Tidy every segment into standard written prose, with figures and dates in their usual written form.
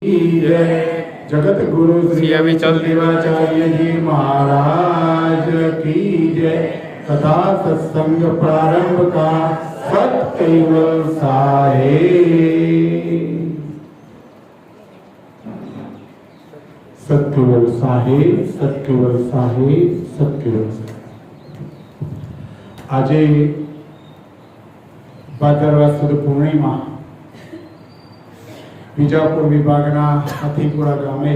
जय। जगत गुरु श्री अविचल देवाचार्य जी महाराज की जय। तथा सत्संग प्रारंभ का सत कैवल साहेब, सतकेवल साहेब, सतकेवल साहेब, सतकेवल साहेब। આજે ભાદરવા સુદ પૂર્ણિમા બીજાપુર વિભાગના હાથીપુરા ગામે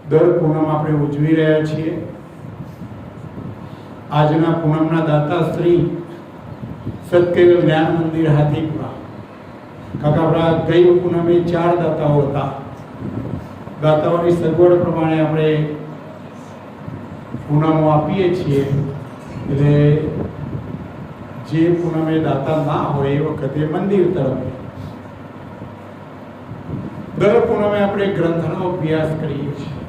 દર પૂનમ આપણે ઉજવી રહ્યા છીએ। આજના પૂનમના દાતા શ્રી સતકેવલ જ્ઞાન મંદિર હાથીપુરા કાકાપુરા ગઈ પૂનમે 4 દાતાઓ હતા। દાતાઓની સગવડ પ્રમાણે આપણે પૂનમો આપીએ છીએ। એટલે જે પૂનમે દાતા ના હોય એ વખતે મંદિર તરફ દર પૂનમે આપણે ગ્રંથનો અભ્યાસ કરીએ છીએ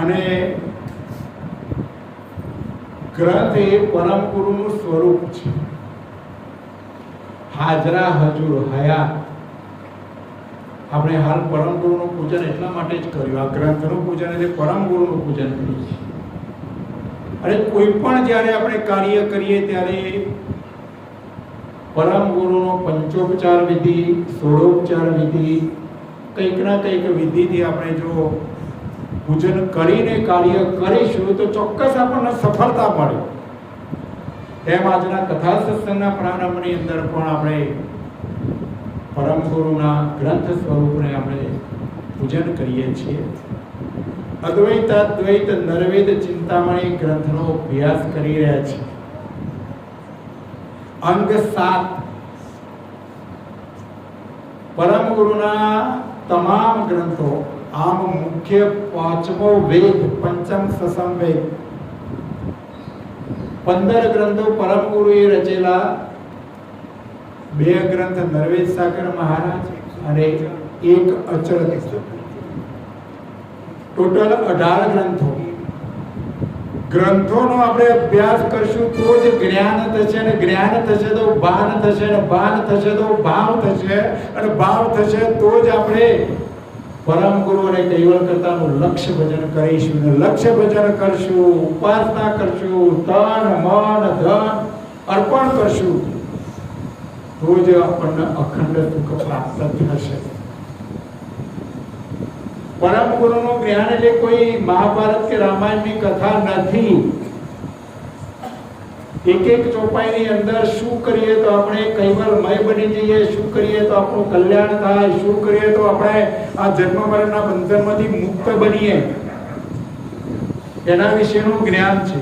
અને ગ્રંથ એ પરમ ગુરુનું સ્વરૂપ છે। હાજરા હજુર હયાત આપણે હાલ પરમ ગુરુનું પૂજન એટલા માટે જ કર્યું। આ ગ્રંથનું પૂજન એટલે પરમ ગુરુનું પૂજન કરીએ છીએ। અને કોઈ પણ જ્યારે આપણે કાર્ય કરીએ ત્યારે પરમ ગુરુનો પંચોપચાર વિધિ, ષોડોપચાર વિધિ, કંઈક ના કંઈક વિધિથી આપણે જો પૂજન કરીને કાર્ય કરીશું તો ચોક્કસ આપણને સફળતા મળે। એમ આજના કથા સત્સંગના પ્રારંભની અંદર પણ આપણે પરમ ગુરુના ગ્રંથ સ્વરૂપને આપણે પૂજન કરીએ છીએ। અદ્વૈત અદ્વૈત નરવેદ ચિંતામણી ગ્રંથનો અભ્યાસ કરી રહ્યા છીએ। अंग 7 परम गुरुना तमाम ग्रंथों आम मुख्य 5मो वेद पंचम ससम वेद 15 ग्रंथों परम गुरुए रचेला। 2 ग्रंथ नरवेद सागर महाराज અને 1 અચલ टोटल 18 ग्रंथों। ग्रंथों આપણે અભ્યાસ કરશું તો જ જ્ઞાન થશે અને જ્ઞાન થશે તો ભાન થશે અને ભાન થશે તો ભાવ થશે અને ભાવ થશે તો જ આપણે પરમ ગુરુ અને કૈવલ કરતાનું લક્ષ્ય ભજન કરીશું અને લક્ષ્ય ભજન કરશું, ઉપાસના કરશું, તન મન ધન અર્પણ કરશું તો જ આપણને અખંડ સુખ પ્રાપ્ત થશે। परम गुरु નું જ્ઞાન એટલે કોઈ મહાભારત કે રામાયણની કથા નથી। એક એક ચોપાઈની અંદર શું કરીએ તો આપણે કૈવલમય બની જઈએ, શું કરીએ તો આપણું કલ્યાણ થાય, શું કરીએ તો આપણે આ જન્મ મરણના બંધનમાંથી મુક્ત બનીએ, એના વિશેનું જ્ઞાન છે।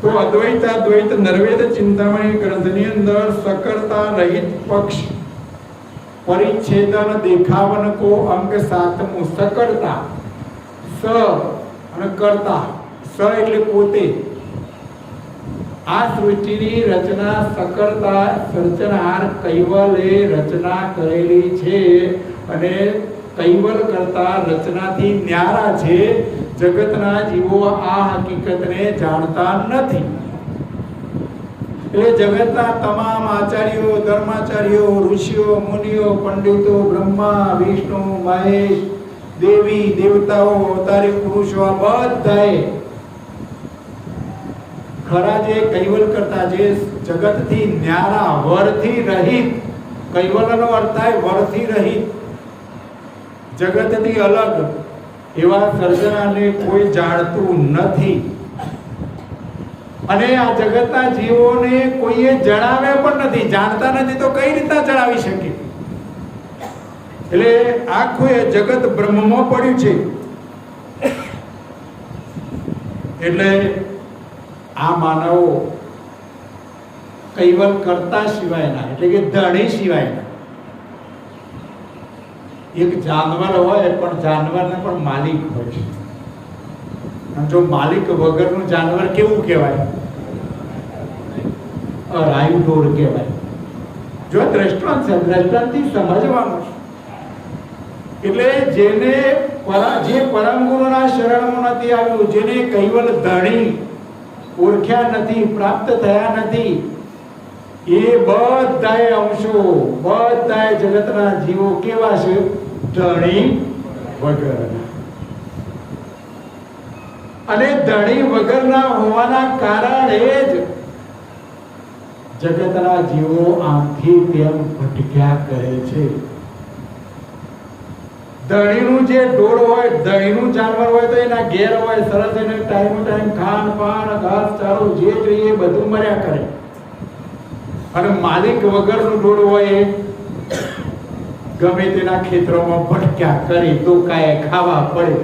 તો અદ્વૈત અદ્વૈત નરવેદ ચિંતામણી ગ્રંથની અંદર સકળતા રહિત પક્ષ परिच्छेदन देखावन को अंग 7 सकड़ता स અને કરતા સ એટલે પોતે આ સૃષ્ટિની રચના સકળતા સર્જનહાર કૈવલે રચના કરેલી છે અને કૈવલ કરતા રચનાથી ન્યારા છે। જગતના જીવો આ હકીકતને જાણતા નથી। એટલે જગતના તમામ આચાર્યો, ધર્માચાર્યો, ઋષિઓ, મુનિઓ, પંડિતો, બ્રહ્મા, વિષ્ણુ, મહેશ, દેવી દેવતાઓ, અવતારી પુરુષો આ બધાએ ખરા જે કૈવલ કરતા જે જગતથી ન્યારા વરથી રહિત, કૈવલનો અર્થ થાય વરથી રહિત, જગતથી અલગ એવા સર્જનાને કોઈ જાણતું નથી। અને આ જગતના જીવોને કોઈએ જણાવ્યા પણ નથી, જાણતા નથી તો કઈ રીતના જણાવી શકે? એટલે આખું એ જગત બ્રહ્મમાં પડ્યું છે। એટલે આ માનવો કૈવલ કરતા સિવાયના એટલે કે ધણી સિવાયના। એક જાનવર હોય પણ જાનવરને પણ માલિક હોય છે। જો માલિક વગરનું જાનવર કેવું કહેવાય? રાયુ ઢોર કહેવાય। જો દ્રષ્ટાંત છે, દ્રષ્ટાંતથી સમજવાનું છે। એટલે જેને જે પરમ ગુરુના શરણમાં નથી આવ્યું, જેને કૈવલ ધણી ઓળખ્યા નથી, પ્રાપ્ત થયા નથી, એ બધાય અંશો, બધાય જગતના જીવો કેવા છે? ધણી વગરના. અને ધણી વગરના હોવાના કારણે જ જગતના જીવો આમથી તેમ ભટક્યા કરે છે. ધણીનું જે ઢોર હોય, ધણીનું જાનવર હોય તો એના ઘેર હોય, સરસ એને ટાઈમ ખાન પાન ઘાસ ચારો જે જોઈએ બધું મળ્યા કરે. અને માલિક વગરનું ઢોર હોય ગમે તેના ખેતરોમાં ભટક્યા કરે તો કાંઈ ખાવા પડે.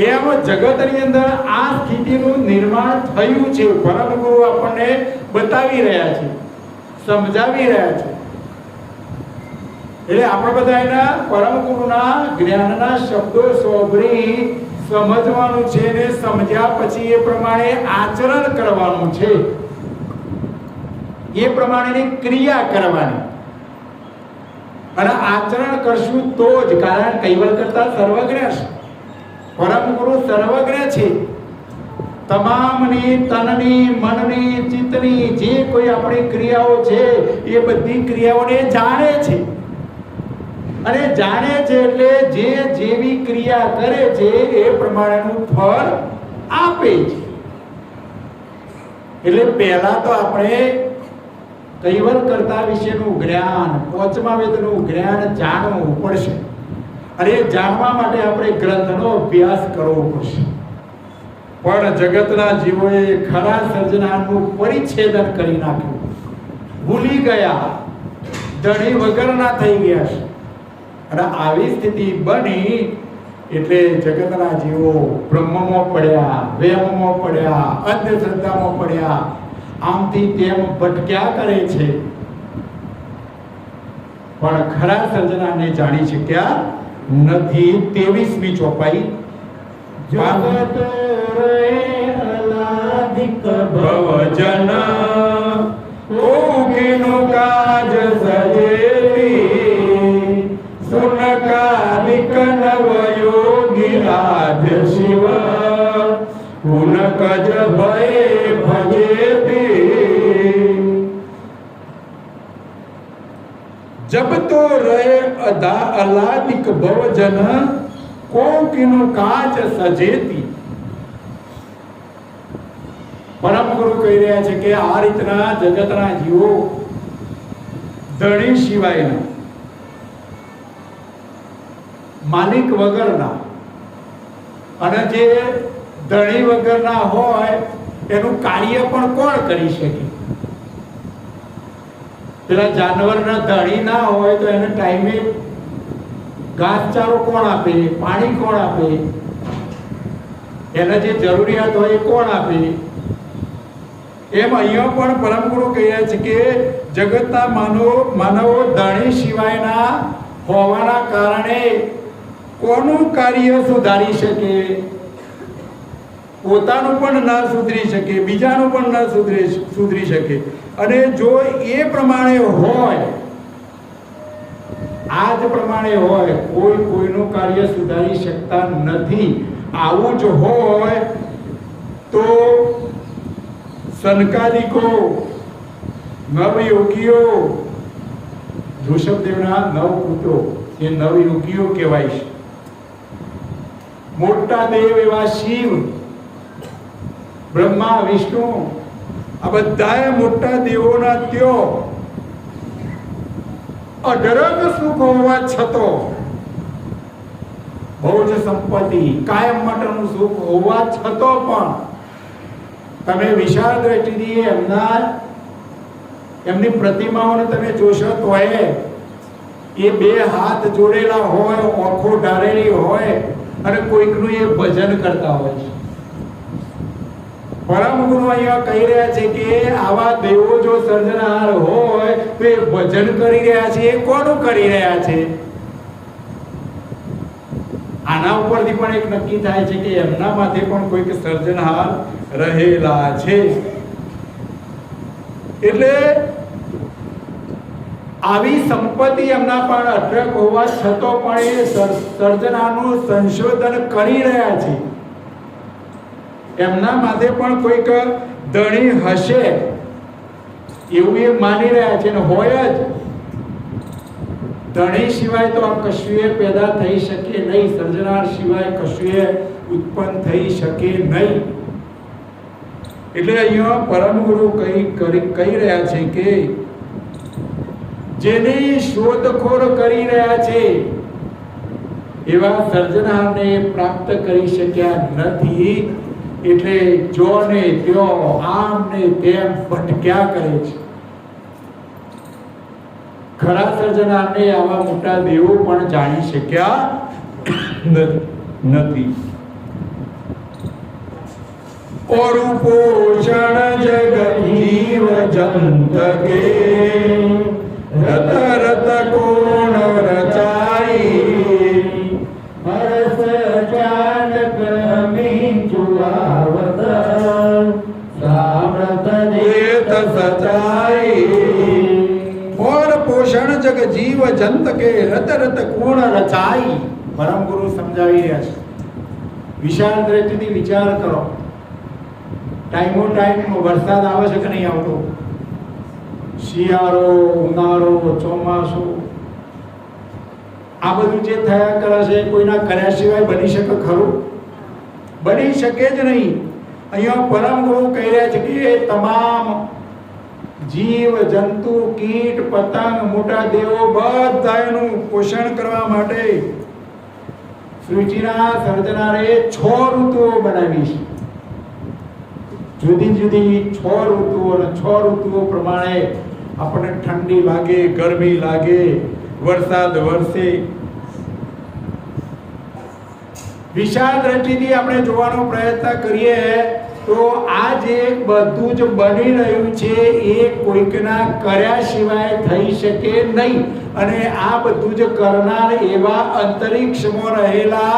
એમ જગતની અંદર આ સ્થિતિનું નિર્માણ થયું છે. પરમ ગુરુ આપણને બતાવી રહ્યા છે, સમજાવી રહ્યા છે. એટલે આપણે બધા એના પરમ ગુરુના જ્ઞાનના શબ્દો સાંભળી સમજવાનું છે ને સમજ્યા પછી એ પ્રમાણે આચરણ કરવાનું છે, એ પ્રમાણેની ક્રિયા કરવાની. અને આચરણ કરશું તો જ, કારણ કૈવલ કરતા સર્વજ્ઞ છે. પરમ ગુરુ સર્વજ્ઞ છે. તમામની તનની મનની ચિત્તની જે કોઈ આપણી ક્રિયાઓ છે એ બધી ક્રિયાઓને જાણે છે. અને જાણે છે એટલે જે જેવી ક્રિયા કરે છે એ પ્રમાણેનું ફળ આપે છે. એટલે પહેલા તો આપણે કૈવલ કરતા વિશેનું જ્ઞાન, પાંચમા વેદનું જ્ઞાન જાણવું પડશે. અને એ જાણવા માટે આપણે ગ્રંથનો અભ્યાસ કરવો પડશે. પણ જગતના જીવોએ ખરા સર્જનાનું પરિચ્છેદન કરી નાખ્યું, ભૂલી ગયા, ધણી વગરના થઈ ગયા છે. અને આવી સ્થિતિ બની એટલે જગતના જીવો બ્રહ્મમાં પડ્યા, વેમમાં પડ્યા, અંધશ્રદ્ધામાં પડ્યા, આમથી તેમ ભટક્યા કરે છે. પણ ખરા સર્જનાને જાણી શક્યા નથી. 23મી ચોપાઈ. જગત રે અલાધિક ભવજન કોકીનું કાજ સજેતી સુનકાદિક નવયોગી આદ્ય શિવ પુનકજ ભય ભજેતી. જબ તો રહે અલાદિક ભવજન કોકીનું કાચ સજેતી. પરમ ગુરુ કહી રહ્યા છે કે આ રીતના જગતના જીવો ધણી સિવાયના, માલિક વગરના, અને જે ધણી વગરના હોય એનું કાર્ય પણ કોણ કરી શકે? પેલા જાનવરના ધણી ના હોય તો એને ટાઈમે ઘાસચારો કોણ આપે? પાણી કોણ આપે? એને જે જરૂરિયાત હોય એ કોણ આપે? એમ અહીંયા પણ પરમ ગુરુ કહે છે કે જગતના માનવો ધણી સિવાયના હોવાના કારણે કોનું કાર્ય સુધારી શકે? પોતાનું પણ ન સુધરી શકે, બીજાનું પણ ન સુધરી શકે. અને જો એ પ્રમાણે હોય, આ જ પ્રમાણે હોય, કોઈ કોઈનું કાર્ય સુધારી શકતા નથી. આવું જ હોય તો સનકાદિકો નવયોગીઓ, ઋષભદેવના 9 પુત્રો એ નવયોગીઓ કહેવાય છે. મોટા દેવ એવા શિવ, બ્રહ્મા, વિષ્ણુ, આ બધાએ મોટા દેવોના ત્યો અઢળક સુખ હોવા છતાં, બહુ જ સંપત્તિ, કાયમ માટેનું સુખ હોવા છતાં પણ તમે વિશાળ દ્રષ્ટિથી એમની પ્રતિમાઓને તમે જોશો તો એ 2 હાથ જોડેલા હોય, આંખો ઢાળેલી હોય અને કોઈકનું એ ભજન કરતા હોય છે. પરમ ગુરુ અહીંયા કહી રહ્યા છે કે આવા દેવો જો સર્જનહાર હોય તો એ ભજન કરી રહ્યા છે, એ કોનું કરી રહ્યા છે? આના ઉપરથી પણ એક નક્કી થાય છે કે એમના માથે પણ કોઈક સર્જનહાર રહેલા છે. એટલે આવી સંપત્તિ એમના પણ અઢળક હોવા છતાં પણ એ સર્જનાનું સંશોધન કરી રહ્યા છે. એમના માથે પણ કોઈક ધણી હશે એવું એ માની રહ્યા છે ને હોય જ. ધણી સિવાય તો આ કશું પેદા થઈ શકે નહીં, સર્જનાર સિવાય કશું ઉત્પન્ન થઈ શકે નહીં. એટલે અહીંયા પરમ ગુરુ કહી રહ્યા છે કે જેની શોધખોળ કરી રહ્યા છે એવા સર્જનારને પ્રાપ્ત કરી શક્યા નથી. એટલે જો ને ત્યો આમ ને તેમ ભટક્યા કરે છે. ખરા સર્જનારને આવા મોટા દેવો પણ જાણી શક્યા નથી. और पोषण जग जीव जंत के रत रत कोण रचाई हर्ष चानक में जुआवत सामर्थ देत सचाई. और पोषण जग जीव जंत के रत रत कोण रचाई. परम गुरु समझाવી રહ્યા છે. વિશાળ દ્રષ્ટિથી વિચાર કરો. ટાઈમો ટાઈમ વરસાદ આવે છે કે નહીં આવતો? શિયાળો, ઉનાળો, ચોમાસું, આ બધું જે થયા કરે છે કોઈના કર્યા સિવાય બની શકે ખરું? બની શકે જ નહીં. અહીંયા પરમ ગુરુ કહી રહ્યા છે કે તમામ જીવ જંતુ, કીટ પતંગ, મોટા દેવો બધાનું પોષણ કરવા માટે સૃષ્ટિના સર્જનારે 6 ઋતુઓ બનાવી છે. જુદી જુદી 6 ઋતુઓ, અને 6 ઋતુઓ પ્રમાણે આપણને ઠંડી લાગે, ગરમી લાગે, વરસાદ વરસે. વિશાળ દ્રષ્ટિથી આપણે જોવાનો પ્રયત્ન કરીએ તો આ જે બધું જ બની રહ્યું છે એ કોઈકના કર્યા સિવાય થઈ શકે નહીં. અને આ બધું જ કરનાર એવા અંતરિક્ષમાં રહેલા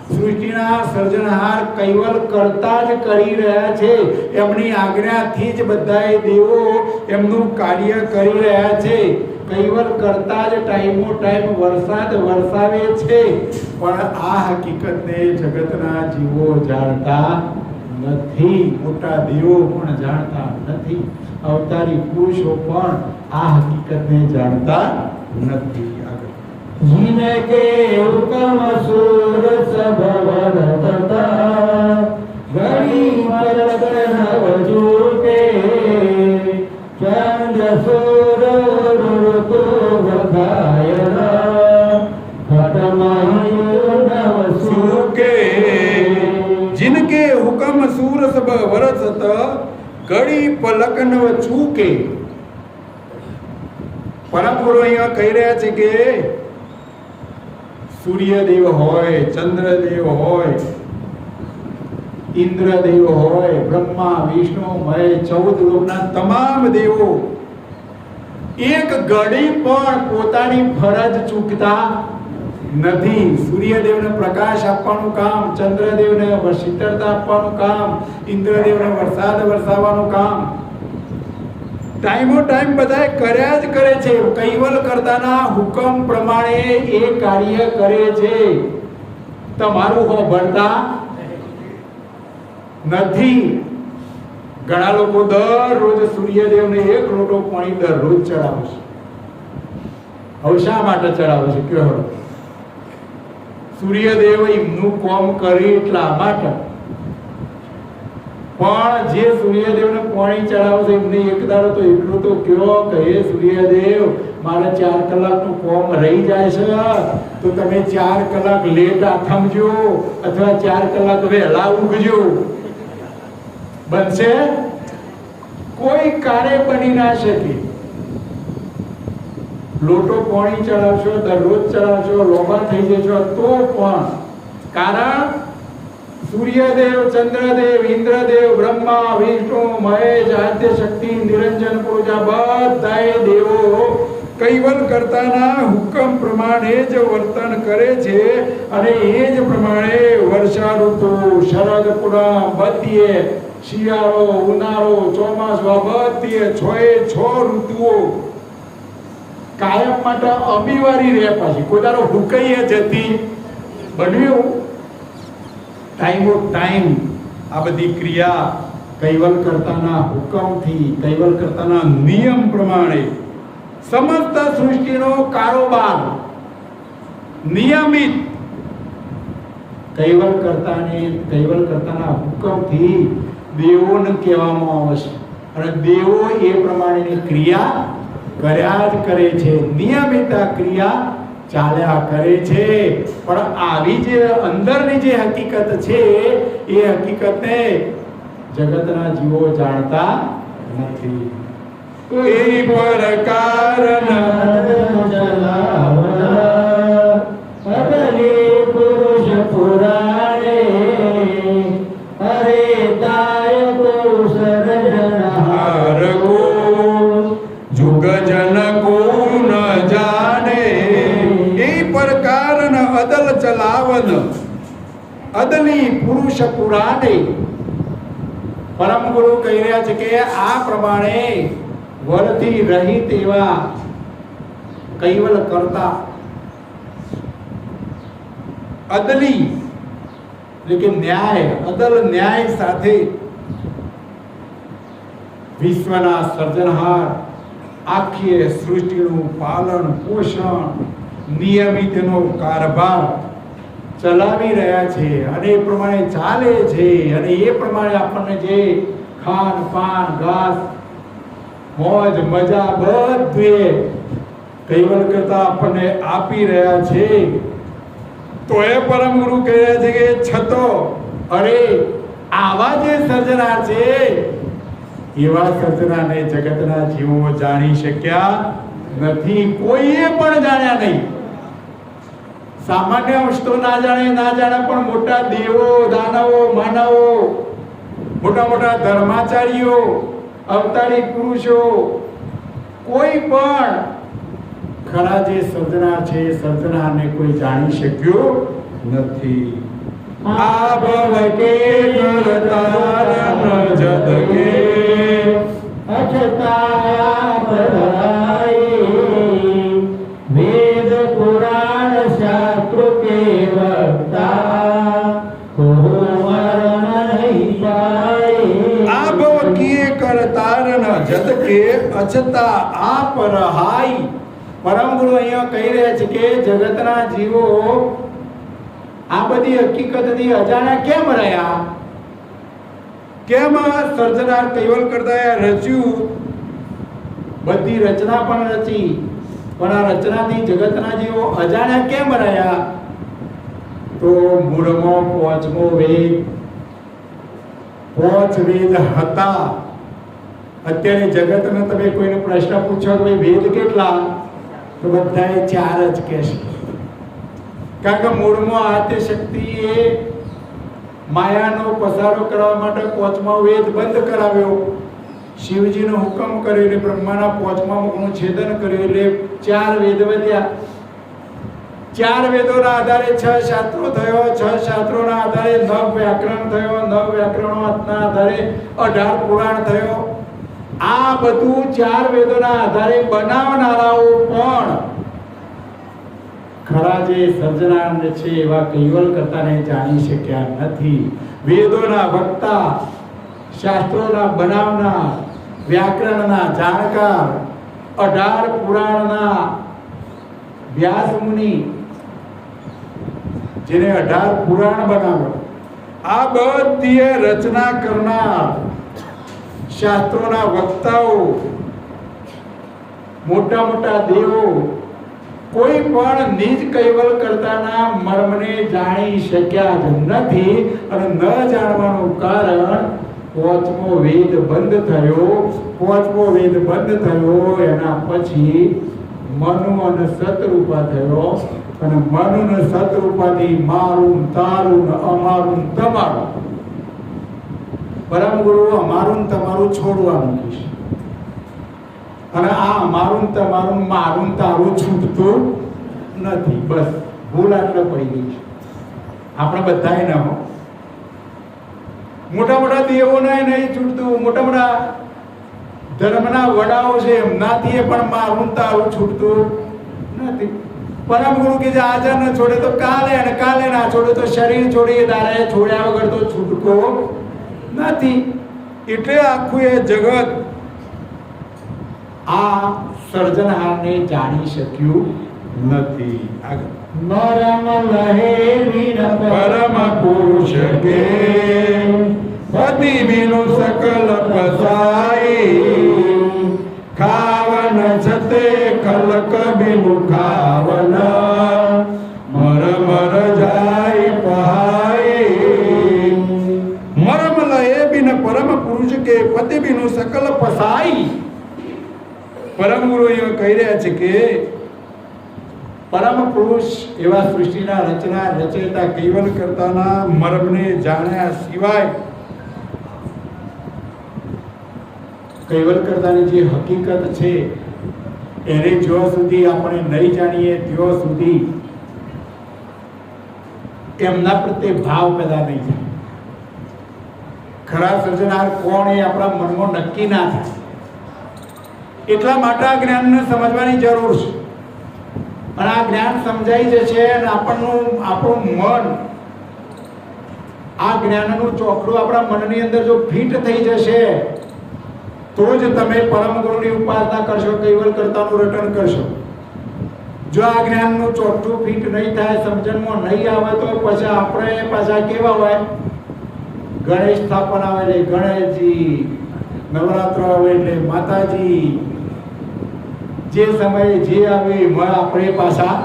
સૃષ્ટિના સર્જનહાર કૈવલ કરતા જ કરી રહ્યા છે. એમની આજ્ઞાથી જ બધાએ દેવો એમનું કાર્ય કરી રહ્યા છે. કૈવલ કરતા જ ટાઈમો ટાઈમ વરસાદ વરસાવે છે. પણ આ હકીકતને જગતના જીવો જાણતા નથી, મોટા દેવો પણ જાણતા નથી, અવતારી પુરુષો પણ આ હકીકતને જાણતા નથી. जिनके हुक्म सूर सब वर्तता घड़ी मलक नव जूटे चंद्र सूर ऋतु बधायना घटमायु नव सूके. जिनके हुक्म सूर सब वर्तत घड़ी पलक नव चूके. પરમ ગુરુ અહીંયા કહી રહ્યા છે કે સૂર્યદેવ હોય, ચંદ્રદેવ હોય, ઇન્દ્રદેવ હોય, બ્રહ્મા, વિષ્ણુ, મહેશ, 14 લોકના તમામ દેવો એક ઘડી પણ પોતાની ફરજ ચૂકતા નથી. સૂર્યદેવને પ્રકાશ આપવાનું કામ, ચંદ્રદેવને શીતળતા આપવાનું કામ, ઇન્દ્રદેવને વરસાદ વરસાવવાનું કામ ટાઈમો ટાઈમ બધા કર્યા જ કરે છે. કૈવલ કરતાના હુકમ પ્રમાણે એ કાર્ય કરે છે. તમારું હોભળતા નથી. ઘણા લોકો દરરોજ સૂર્યદેવને 1 લોટો પાણી દરરોજ ચડાવે છે. હવે શા માટે ચડાવે છે? કયો સૂર્યદેવ એમનું કામ કરી એટલા માટે. પણ જે સૂર્યદેવને પાણી ચડાવશે એમને એક દાડો તો એટલું તો કયો કે સૂર્યદેવ મારે 4 કલાકનું કોમ રહી જાય છે તો તમે 4 કલાક લેટ આથમજો અથવા 4 કલાક વહેલા ઊંઘજો. બનશે? કોઈ કાર્ય બની ના શકે. લોટો પાણી ચડાવશો, દરરોજ ચડાવશો, લોભા થઈ જશો તો પણ. કારણ સૂર્યદેવ, ચંદ્રદેવ, ઇન્દ્રદેવ, બ્રહ્મા, વિષ્ણુ, મહેશ, આદ્ય શક્તિ, નિરંજન પુરુષ બધાએ દેવો કૈવલ કરતાના હુકમ પ્રમાણે જ વર્તન કરે છે. અને એ જ પ્રમાણે વર્ષા ઋતુ, શરદ પૂનમ, બધીએ શિયાળો, ઉનાળો, ચોમાસું બધીએ 6 ઋતુઓ કાયમ માટે અનિવાર્ય રહે. પાછી કોઈ તારો હુકઈએ જતી બન્યું ટાઈમો ટાઈમ આ બધી ક્રિયા કૈવલ્યકર્તાના હુકમથી, કૈવલ્યકર્તાના નિયમ પ્રમાણે સમસ્ત સૃષ્ટિનો કારોબાર નિયમિત કૈવલ્યકર્તાના હુકમથી દેવોને કહેવામાં આવશે અને દેવો એ પ્રમાણેની ક્રિયા કર્યા જ કરે છે, નિયમિત આ ક્રિયા ચાલ્યા કરે છે. પણ આવી જે અંદરની જે હકીકત છે એ હકીકતને જગતના જીવો જાણતા નથી. એ પ્રકારના અદલે પુરુષ પુરાણે હરે તાય હાર કો જુગ જન કો ન જાણે. એ પ્રકારના અદલ ચલાવન અદલી પુરુષ પુરાણે. પરમ ગુરુ કહી રહ્યા છે કે આ પ્રમાણે વરથી રહિત એવા કૈવલ કરતા અદલી એટલે કે ન્યાય, અદલ ન્યાય સાથે વિશ્વના સર્જનહાર આખી સૃષ્ટિનું પાલન પોષણ નિયમિતનો કારભાર ચલાવી રહ્યા છે અને એ પ્રમાણે ચાલે છે અને એ પ્રમાણે આપણને જે ખાન પાન ઘાસ મોજ મજા બધું કૈવલ કરતા આપણને આપી રહ્યા છે. તો એ પરમ ગુરુ કહે છે કે છતો અરે આવા જે સર્જનાર છે એવા સર્જનારને જગતના જીવો જાણી શક્યા નથી, કોઈએ પણ જાણ્યા નહીં. સામાન્ય અંશ તો ના જાણે પણ મોટા દેવો, દાનવો, માનવો, મોટા મોટા ધર્માચાર્યો, અવતારી પુરુષો, કોઈ પણ ખરા જે સર્જનાર છે એ સર્જનારને કોઈ જાણી શક્યો નથી. આ ભવ કે કરતાર જદ કે અછતા પરાઈ વેદ પુરાણ શાસ્ત્ર કે વક્તા કો મરણ નહીં પાય. આ ભવ કિએ કરતાર ન જદ કે અછતા આપ રહાઈ. પરમ ગુરુ અહીંયા કહી રહ્યા છે કે જગતના જીવો આ બધી હકીકતથી અજાણ્યા કેમ રહ્યા? કેમ સર્જનાર કૈવલ કરતા રચ્યું? બધી રચના પણ રચી પણ આ રચનાથી જગતના જીવો અજાણ્યા કેમ રહ્યા? તો મૂળમાં પાંચમો વેદ, પાંચ વેદ હતા. અત્યારે જગતને તમે કોઈને પ્રશ્ન પૂછો કે વેદ કેટલા, તો બધાએ ચાર જ કહેશે. કારણ કે મૂળમાં આદ્ય શક્તિ એ માયાનો પસારો કરવા માટે પાંચમો વેદ બંધ કરાવ્યો. શિવજીનો હુકમ કર્યો એટલે બ્રહ્માના પાંચમા મુખનું છેદન કર્યું એટલે ચાર વેદ વધ્યા. ચાર વેદોના આધારે 6 શાસ્ત્રો થયો, 6 શાસ્ત્રોના આધારે 9 વ્યાકરણ થયો, 9 વ્યાકરણોના આધારે 18 પુરાણ થયો. આ બધું ચાર વેદોના આધારે બનાવનારાઓ પણ ખરા જે સર્જનાર છે એવા કૈવલ કરતાને જાણી શક્યા નથી. વેદોના વક્તા, શાસ્ત્રોના બનાવનાર, વ્યાકરણના જાણકાર, 18 પુરાણના વ્યાસ મુનિ જેને 18 પુરાણ બનાવ્યો, આ બધી રચના કરનાર શાસ્ત્રોના વક્તાઓ, મોટા મોટા દેવો કોઈ પણ નિજ કૈવલ કરતાના મર્મને જાણી શક્યા જ નથી. અને ન જાણવાનું કારણ પાંચમો વેદ બંધ થયો. પાંચમો વેદ બંધ થયો એના પછી મનુ અને સતરૂપા થયો અને મનુ અને સતરૂપાથી મારું તારું અમારું તમારું. પરમ ગુરુ અમારું તમારું છોડવાનું કહેશે અને આ અમારું તમારું મારું તારું છૂટતું નથી. બસ ભૂલ આટલે પડી ગઈ છે આપણે બધાએ ન હો. મોટા મોટા દેવોને નહીં છૂટતું, મોટા મોટા ધર્મના વડાઓ છે એમનાથી પણ મારું તારું છૂટતું નથી. પરમ ગુરુ કે જે આજે ન છોડે તો કાલે અને કાલે ના છોડે તો શરીર છોડીએ તારે છોડ્યા વગર તો છૂટકો નથી. એટલે આખું એ જગત આ સર્જનહારને જાણી શક્યું નથી. આગળ મરમ લહે વિન પરમ પુરુષ કે પતિ બિનુ સકલ પસાઈ ખાવન છતે કલક બિનુ ખાવન મર મર જાય પહાઈ. મરમ લહે બિન પરમ પુરુષ કે પતિ બિનુ સકલ પસાઈ. પરમ ગુરુ એવું કહી રહ્યા છે કે પરમ પુરુષ એવા સૃષ્ટિના રચના રચયિતા કૈવલ કરતાના મર્મને જાણ્યા સિવાય કૈવલ કરતાની જે હકીકત છે એને જ્યાં સુધી આપણે નહીં જાણીએ ત્યાં સુધી એમના પ્રત્યે ભાવ પેદા નહીં થાય. ખરા સર્જનાર કોણ એ આપણા મનમાં નક્કી ના થાય. એટલા માટે આ જ્ઞાનને સમજવાની જરૂર છે. અને આ જ્ઞાન સમજાઈ જશે અને આપણું મન આ જ્ઞાનનું ચોકડું આપણા મનની અંદર જો ફિટ થઈ જશે તો જ તમે પરમ ગુરુની ઉપાસના કરશો, કૈવલ કરતાનું રટન કરશો. જો આ જ્ઞાનનું ચોકડું ફિટ નહીં થાય, સમજણમાં નહીં આવે તો પછી આપણે પાછા કેવા હોય, ગણેશ સ્થાપન આવે એટલે ગણેશજી, નવરાત્ર આવે એટલે માતાજી, જે સમયે જે આવે એમાં આપણે પાછા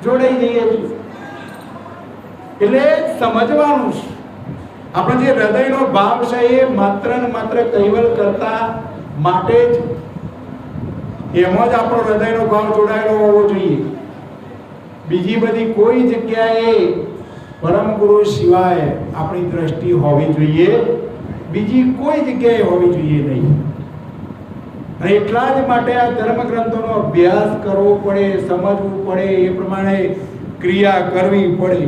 જોડાઈ જઈએ છીએ. એટલે સમજવાનું છે આપણે જે હૃદયનો ભાવ છે એ માત્ર ને માત્ર કૈવલ કરતા માટે જ એમાં જ આપણો હૃદયનો ભાવ જોડાયેલો હોવો જોઈએ. બીજી બધી કોઈ જગ્યાએ પરમ ગુરુ સિવાય આપણી દ્રષ્ટિ હોવી જોઈએ, બીજી કોઈ જગ્યાએ હોવી જોઈએ નહીં. અને એટલા જ માટે આ ધર્મ ગ્રંથોનો અભ્યાસ કરવો પડે, સમજવું પડે, એ પ્રમાણે ક્રિયા કરવી પડે.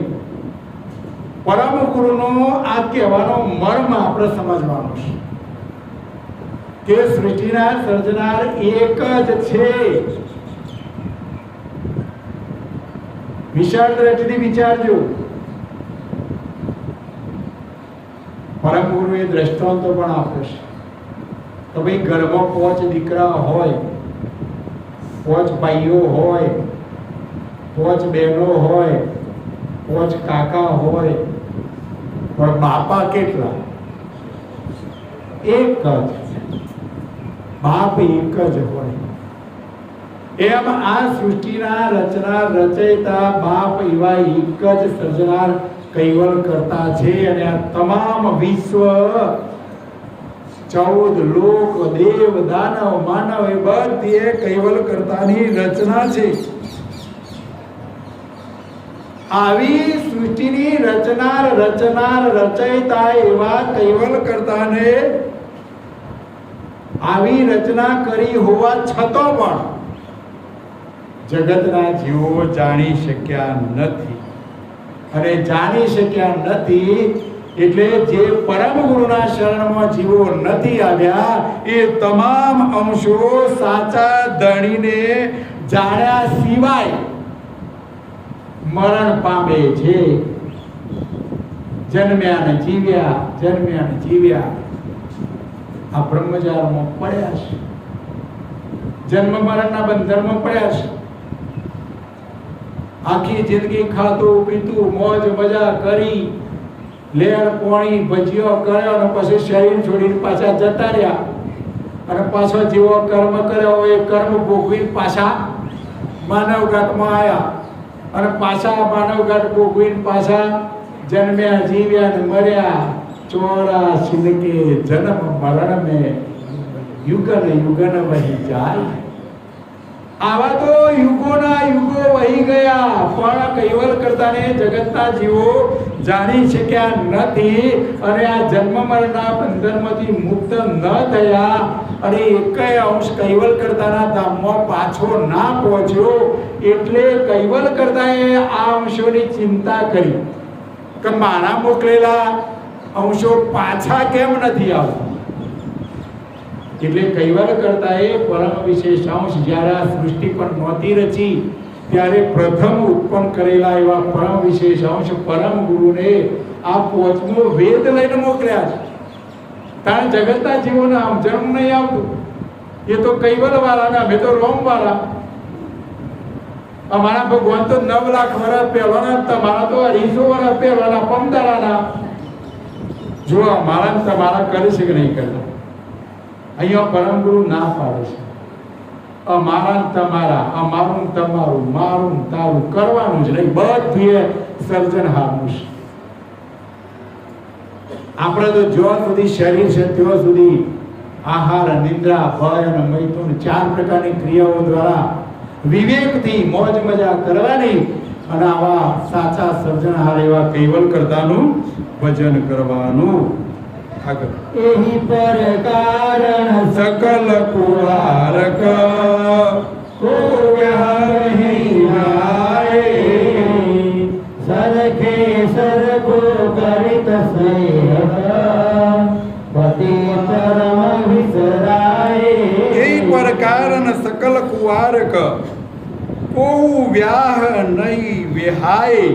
પરમ ગુરુનો આ કહેવાનો મર્મ આપણે સમજવાનો છે કે સૃષ્ટિના સર્જનાર એક જ છે. વિશાળ દ્રષ્ટિથી વિચારજો. પરમ ગુરુ એ દ્રષ્ટાંતો પણ આપે છે તો ભાઈ ઘરમાં 5 દીકરા હોય, 5 ભાઈઓ હોય, 5 બહેનો હોય, 5 કાકા હોય, પણ બાપા કેટલા? એક જ. બાપ એક જ હોય. એમ આ સૃષ્ટિના રચનાર રચયિતા બાપ એવા એક જ સર્જનાર કૈવલ કરતા છે. અને આ તમામ વિશ્વ, 14 લોક, દેવ, દાનવ, માનવ એ બધી કૈવલ કરતાની રચના છે. આવી સૃષ્ટિની રચનાર રચયિતા એવા કૈવલ કરતાને આવી રચના કરી હોવા છતાં પણ જગતના જીવો જાણી શક્યા નથી. અને જાણી શક્યા નથી એટલે જે પરમ ગુરુના શરણમાં જીવો નથી આવ્યા એ તમામ અંશો સાચા ધણીને જાણ્યા સિવાય મરણ પામે છે. જન્મ્યા ને જીવ્યા આ બ્રહ્મજાળમાં પડ્યા છે. જન્મ મરણના બંધનમાં પડ્યા છે. આખી જિંદગી ખાતું પીતું મોજ મજા કરી, લેણ પોણી ભજીયો કર્યો અને પછી શરીર છોડીને પાછા જતા રહ્યા. અને પાછો જેવો કર્મ કર્યો એ કર્મ ભોગવી પાછા માનવઘાટમાં આવ્યા. અને પાછા માનવઘાટ ભોગવીને પાછા જન્મ્યા જીવ્યા ને મર્યા. 84 કે જન્મ મરણ में યુગન વહી જાય. આવા તો યુગોના યુગો વહી ગયા પણ કૈવલ કરતાને જગતના જીવો જાણી શક્યા નથી. અને આ જન્મ મરણના બંધનમાંથી મુક્ત ન થયા અને એકેય અંશ કૈવલ કરતાના ધામમાં પાછો ના પહોંચ્યો. એટલે કૈવલ કરતાએ આ અંશોની ચિંતા કરી કે મારા મોકલેલા અંશો પાછા કેમ નથી આવતા. એટલે કૈવલ કરતાએ પરમ વિશેષ અંશ જ્યારે આ સૃષ્ટિ પણ નહોતી રચી ત્યારે પ્રથમ ઉત્પન્ન કરેલા એવા પરમ વિશેષ અંશ પરમ ગુરુને આ 5મો વેદ લઈને મોકલ્યા છે. તારે જગતના જીવોને સમજણ નહીં આવતું. એ તો કૈવલ વાળા ને અમે તો રોમ વાળા. અમારા ભગવાન તો 9 લાખ વર્ષ પહેલાના, તમારા તો 250 વર્ષ પહેલાના પમદારાના. જો અમારા તમારા કરે છે કે નહીં કરતા? અહીંયા પરમ ગુરુ ના પાડે છે. અમારા તમારા, અમારું તમારું, મારું તારું કરવાનું જ નહીં, બધું એ સર્જનહારનું છે. આપણે તો જ્યાં સુધી શરીર છે ત્યાં સુધી આહાર, નિદ્રા, ભય અને મૈથુન 4 પ્રકારની ક્રિયાઓ દ્વારા વિવેકથી મોજ મજા કરવાની અને આવા સાચા સર્જનહાર એવા કૈવલ કરતાનું ભજન કરવાનું. આગળ એહી પર કારણ સકલ કુવારક કો વ્યાહી આયે, સરખે સરખો કરિત સૈહક પતિ પરમ વિસરાય. એ પ્રકારન સકલ કુવારક કો વ્યાહ નહીં વિહાય.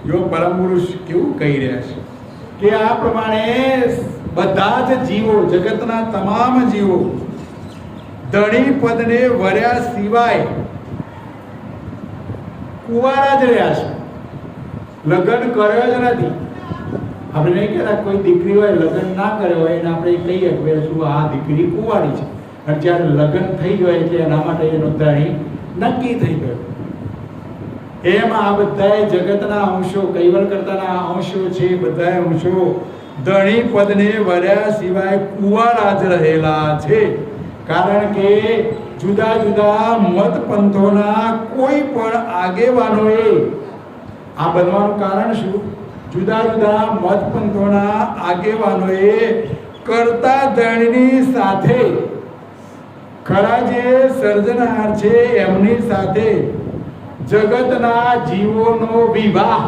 જો પરમ પુરુષ કેવું કહી રહ્યા છે કે આ પ્રમાણે બધા જ જીવો, જગતના તમામ જીવો ધણી પદને વર્યા સિવાય કુંવારા જ રહ્યા છે, લગ્ન કર્યો જ નથી. આપણે નહીં કહેતા કોઈ દીકરી હોય લગ્ન ના કર્યો હોય એને આપણે કહીએ કે શું આ દીકરી કુંવારી છે, અને જ્યારે લગ્ન થઈ ગયો એટલે એના માટે એનો ધણી નક્કી થઈ ગયો. એમ આ બધા જગતના અંશો, કૈવલ કરતાના અંશો છે, બધા અંશો ધણી પદને વર્યા સિવાય કુંવારા જ રહેલા છે. કારણ કે જુદા જુદા મત પંથોના કોઈ પણ આગેવાનોએ આ બનવાનું કારણ શું? જુદા જુદા મત પંથોના આગેવાનોએ કરતા ધણીની સાથે ખરા જે સર્જનહાર છે એમની સાથે જગતના જીવોનો વિવાહ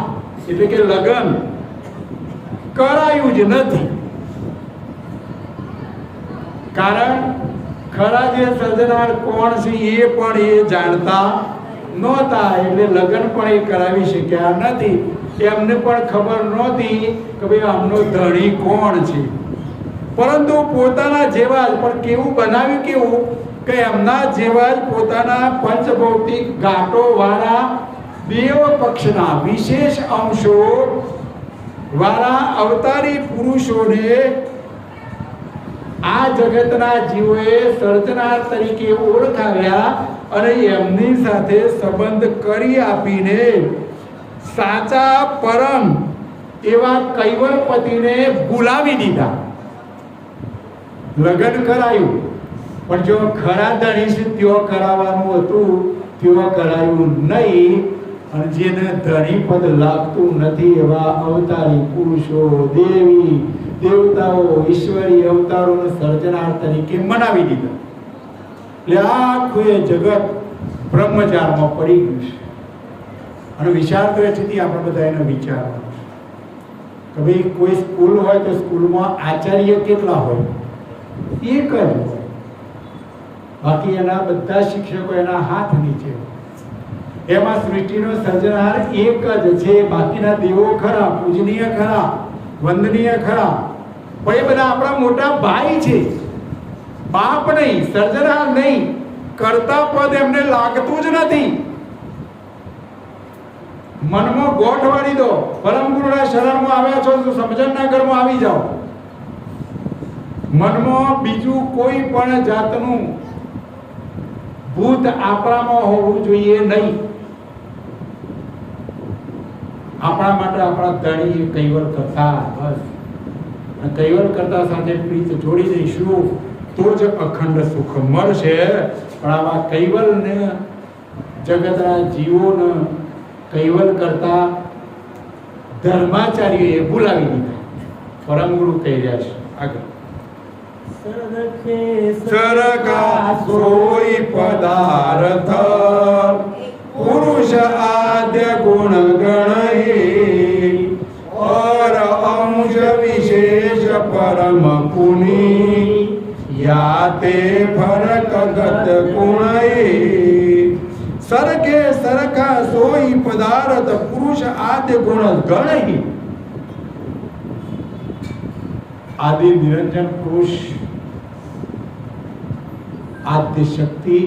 એટલે કે લગ્ન કરાયું જ નથી. કારણ ખરા જે સર્જનહાર કોણ છે એ પણ એ જાણતા નહોતા, એટલે લગ્ન પણ એ કરાવી શક્યા નથી. એમને પણ ખબર નહોતી કે ભાઈ આમનો ધણી કોણ છે. પરંતુ પોતાના જેવા જ, પણ કેવું બનાવ્યું, કેવું કે એમના જેવા જ પોતાના પંચભૌતિક ઘાટો વાળા દેવ પક્ષના વિશેષ અંશો વાળા અવતારી પુરુષોને આ જગતના જીવોએ સર્જનાર તરીકે ઓળખાવ્યા અને એમની સાથે સંબંધ કરી આપીને સાચા પરમ એવા કૈવલપતિને બોલાવી દીધા. લગ્ન કરાયું, પણ જો ખરા ધણી છે ત્યો કરાવવાનું હતું ત્યો કરાયું નહીં. અને જેને ધણી પદ લાગતું નથી એવા અવતારી પુરુષો, દેવી દેવતાઓ, ઈશ્વરી અવતારોને સર્જનાર તરીકે મનાવી દીધા. એટલે આખું એ જગત બ્રહ્મચારમાં પડી ગયું છે. અને વિચાર દ્રષ્ટિથી આપણે બધા એને વિચારવાનું કે ભાઈ કોઈ સ્કૂલ હોય તો સ્કૂલમાં આચાર્ય કેટલા હોય? એક જ હોય. બાકી એના બધા શિક્ષકો એના હાથ નીચે. એમાં સૃષ્ટિનો સર્જનહાર એક જ છે. બાકીના દેવો ખરા, પૂજનીય ખરા, વંદનીય ખરા, પણ એ બધા આપણા મોટા ભાઈ છે, બાપ નહીં, સર્જનહાર નહીં. કરતા પદ એમને લાગતું જ નથી. મનમાં ગોઠ વાળી દો. પરમ ગુરુના શરણમાં આવ્યા છો તો સમજણના ઘરમાં આવી જાઓ. મનમાં બીજું કોઈ પણ જાતનું ભૂત આપણામાં હોવું જોઈએ નહીં. આપણા માટે આપણા ધણી કૈવલ કરતા, બસ. કૈવલ કરતા સાથે પ્રીત જોડી દઈશું તો જ અખંડ સુખ મળશે. પણ આવા કૈવલને જગતના જીવોને કૈવલ કરતા ધર્માચાર્યોએ બોલાવી દીધા. પરમ ગુરુ કહી રહ્યા છે આગળ. સરકા સોઈ પદાર્થ પુરુષ આદ્ય ગુણ ગણહી और अंश विशेष परम पुनि याते फरक गत गुणये सरके सरका सोई पदार्थ पुरुष आद्य गुण गणहि. આદિ નિરંજન પુરુષ, આદ્ય શક્તિ,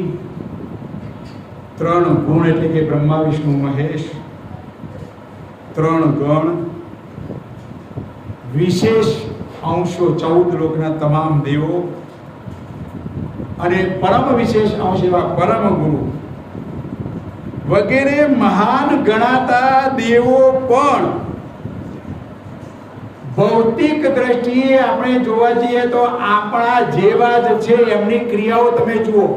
ત્રણ ગુણ એટલે કે બ્રહ્મા વિષ્ણુ મહેશ, ત્રણ ગણ, વિશેષ અંશો 14 લોકના તમામ દેવો અને પરમ વિશેષ અંશ એવા પરમ ગુરુ વગેરે મહાન ગણાતા દેવો પણ ભૌતિક દ્રષ્ટિએ આપણે જોવા જઈએ તો આપણા જેવા જ છે. એમની ક્રિયાઓ તમે જુઓ.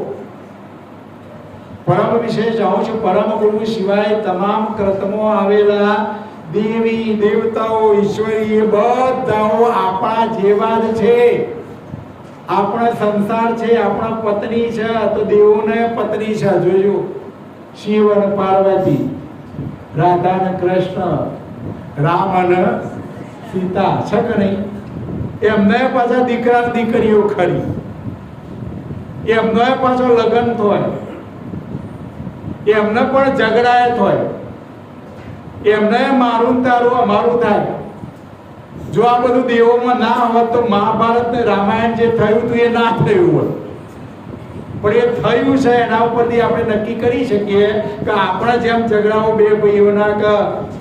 પરમ વિશેષ અંશ પરમ ગુરુ સિવાય તમામ કર્તમો આવેલા દેવી દેવતાઓ ઈશ્વરીય બધાઓ આપણા જેવા જ છે. આપણા સંસાર છે, આપણા પત્ની છે તો દેવોને પત્ની છે. જોજો, શિવ અને પાર્વતી, રાધા અને કૃષ્ણ, રામ અને સીતા છે કે નહીં? એમને પાછા દીકરા દીકરીઓ ખરી, એમને પાછો લગ્ન થાય, એમને પણ ઝઘડાયત હોય, એમને મારું તારું અમારું થાય. જો આ બધું દેવોમાં ના હોત તો મહાભારત ને રામાયણ જે થયું હતું એ ના થયું હોત. પણ એ થયું છે, એના ઉપરથી આપણે નક્કી કરી શકીએ કે આપણા જેમ ઝઘડાઓ બે ભાઈઓના કે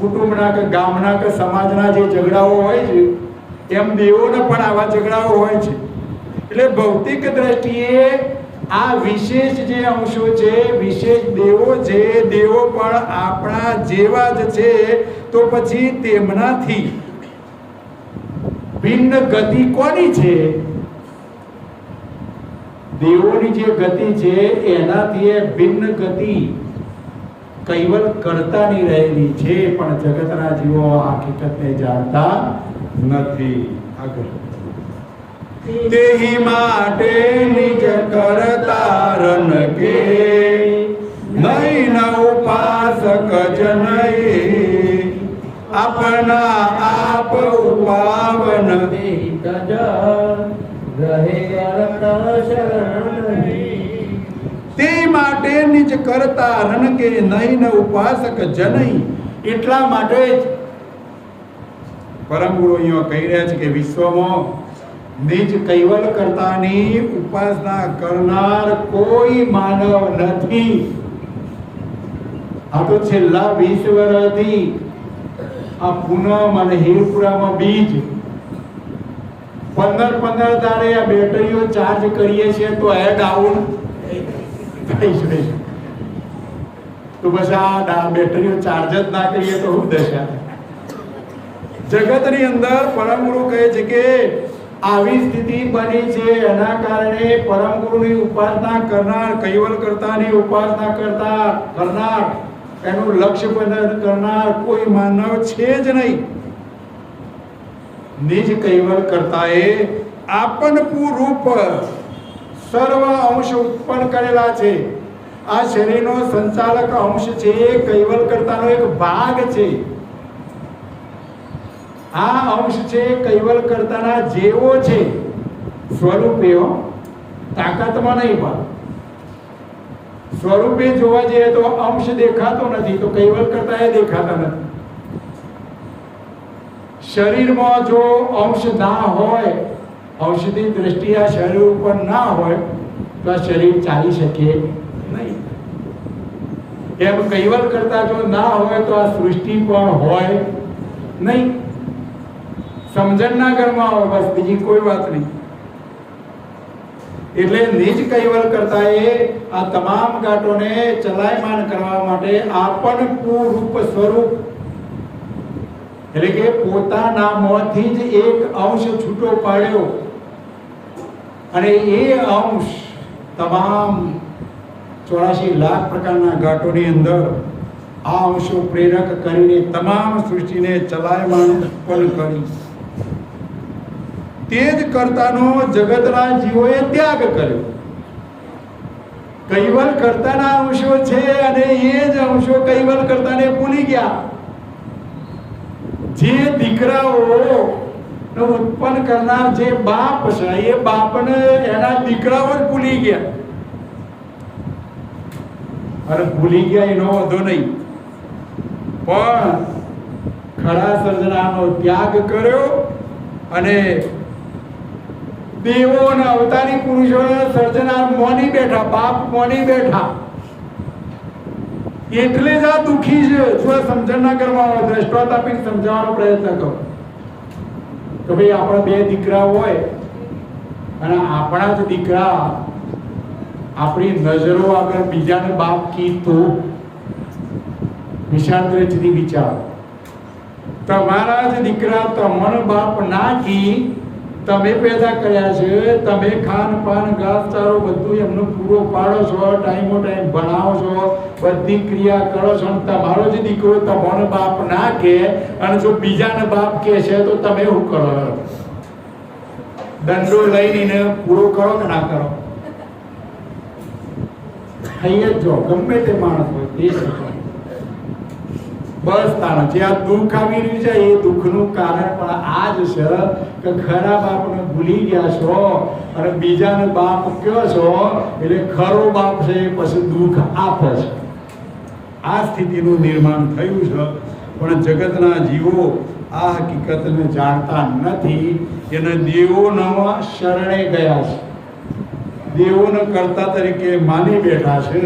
કુટુંબના કે ગામના કે સમાજના જે ઝઘડાઓ હોય છે એમ દેવોના પણ આવા ઝઘડાઓ હોય છે. એટલે ભૌતિક દ્રષ્ટિએ આ વિશેષ જે અંશો છે, વિશેષ દેવો છે, દેવો પણ આપણા જેવા જ છે. તો પછી તેમનાથી ભિન્ન ગતિ કોની છે? દેવોની જે ગતિ છે એનાથી ભિન્ન ગતિ કૈવલ કરતાની રહેલી છે, પણ જગતના જીવો હકીકતને જાણતા નથી. આગળ તેહી માટે નિજ કરતા રન કે નહીં ઉપાસક જનયે આપના આપ ઉપાવન તે માટે નિજ કરતા રન કે નહીં ઉપાસક જનઈ. એટલા માટે જ પરમ ગુરુ અહીંયા કહી રહ્યા છે કે વિશ્વમાં નિજ કૈવલ કરતાની ઉપાસના કરનાર કોઈ માનવ નથી. આ તો છેલ્લા 20 વર્ષથી આ પૂનમ અને હીરપુરામાં બીજ 15 દાડે આ બેટરીઓ ચાર્જ કરીએ છીએ તો એ ડાઉન થઈ જાય. તો બસ આ બેટરીઓ ચાર્જ જ ના કરીએ તો શું દશા? જગતની અંદર પરમ ગુરુ કહે છે કે આવી સ્થિતિ બની છે એના કારણે પરમ ગુરુની ઉપાસના કરનાર, કૈવલ કરતાની ઉપાસના કરનાર, એનું લક્ષ્ય બંધન કરનાર કોઈ માનવ છે જ નહીં. નિજ કૈવલ કરતાએ આપનપુ રૂપ સર્વ અંશ ઉત્પન્ન કરેલા છે. આ શરીરનો સંચાલક અંશ છે, કૈવલ કરતાનો એક ભાગ છે. આ અંશ છે કૈવલ કરતાના જેવો છે સ્વરૂપે, તાકાતમાં નહીં. પણ સ્વરૂપે જોવા જઈએ તો અંશ દેખાતો નથી, તો કૈવલ કરતા એ દેખાતા નથી. શરીરમાં જો અંશ ના હોય, અંશની દ્રષ્ટિ આ શરીર ઉપર ના હોય તો આ શરીર ચાલી શકે નહીં. એમ કૈવલ કરતા જો ના હોય તો આ સૃષ્ટિ પણ હોય નહીં. સમજણના ઘરમાં હોય, બસ બીજી કોઈ વાત નહીં. એટલે નિજ કૈવલ કરતાએ આ તમામ ગાંઠોને ચલાયમાન કરવા માટે આપણ પૂર્વ સ્વરૂપ એટલે કે પોતાનામાંથી જ એક અંશ છૂટો પાડ્યો અને એ અંશ તમામ 84 લાખ પ્રકારના ગાંઠોની અંદર આ અંશો પ્રેરક કરીને તમામ સૃષ્ટિને ચલાયમાન પણ કરી. તે જ કરતાનો જગતના જીવોએ ત્યાગ કર્યો. કૈવલ કરતાના અંશો છે અને એ જ અંશો કૈવલ કરતાને ભૂલી ગયા. જે દીકરાઓ ઉત્પન્ન કરનાર જે બાપ છે એ બાપને એના દીકરાઓ જ ભૂલી ગયા. અરે ભૂલી ગયા એનો વાંધો નહીં, પણ ખરા સર્જનાનો ત્યાગ કર્યો અને દેવો અને અવતારી પુરુષો સર્જનાર મોની બેઠા, બાપ મોની બેઠા. એટલે જ આ દુઃખી છે. જો સમજણ ના કરવા દ્રષ્ટાંત આપીને સમજાવવાનો પ્રયત્ન કરો કે ભાઈ આપણા બે દીકરા હોય અને આપણા જ દીકરા આપણી નજરો આગળ બીજાને બાપ કીધું, વિશાળ દ્રષ્ટિથી વિચાર. તમારા જ દીકરા તમને બાપ ના કી, તમે પેદા કર્યા છે, તમે ખાન પાન ઘાસચારો બધું એમનો પૂરો પાડો છો, ટાઈમો ટાઈમ ભણાવો છો, બધી ક્રિયા કરો છો, અને તમારો જ દીકરો તમારો બાપ ના કે અને જો બીજાને બાપ કે છે તો તમે શું કરો? દંડો લઈને પૂરો કરો કે ના કરો? થઈ જ જો ગમે તે માણસ હોય તે બસ તારા જે આ દુઃખ આવી રહ્યું છે એ દુઃખનું કારણ પણ આ જ છે કે ખરા બાપને ભૂલી ગયા છો અને બીજાને બાપ કયો છો, એટલે ખરો બાપ છે પછી દુઃખ આપે છે. આ સ્થિતિનું નિર્માણ થયું છે. પણ જગતના જીવો આ હકીકતને જાણતા નથી. એને દેવોના શરણે ગયા છે, દેવોને કર્તા તરીકે માની બેઠા છે.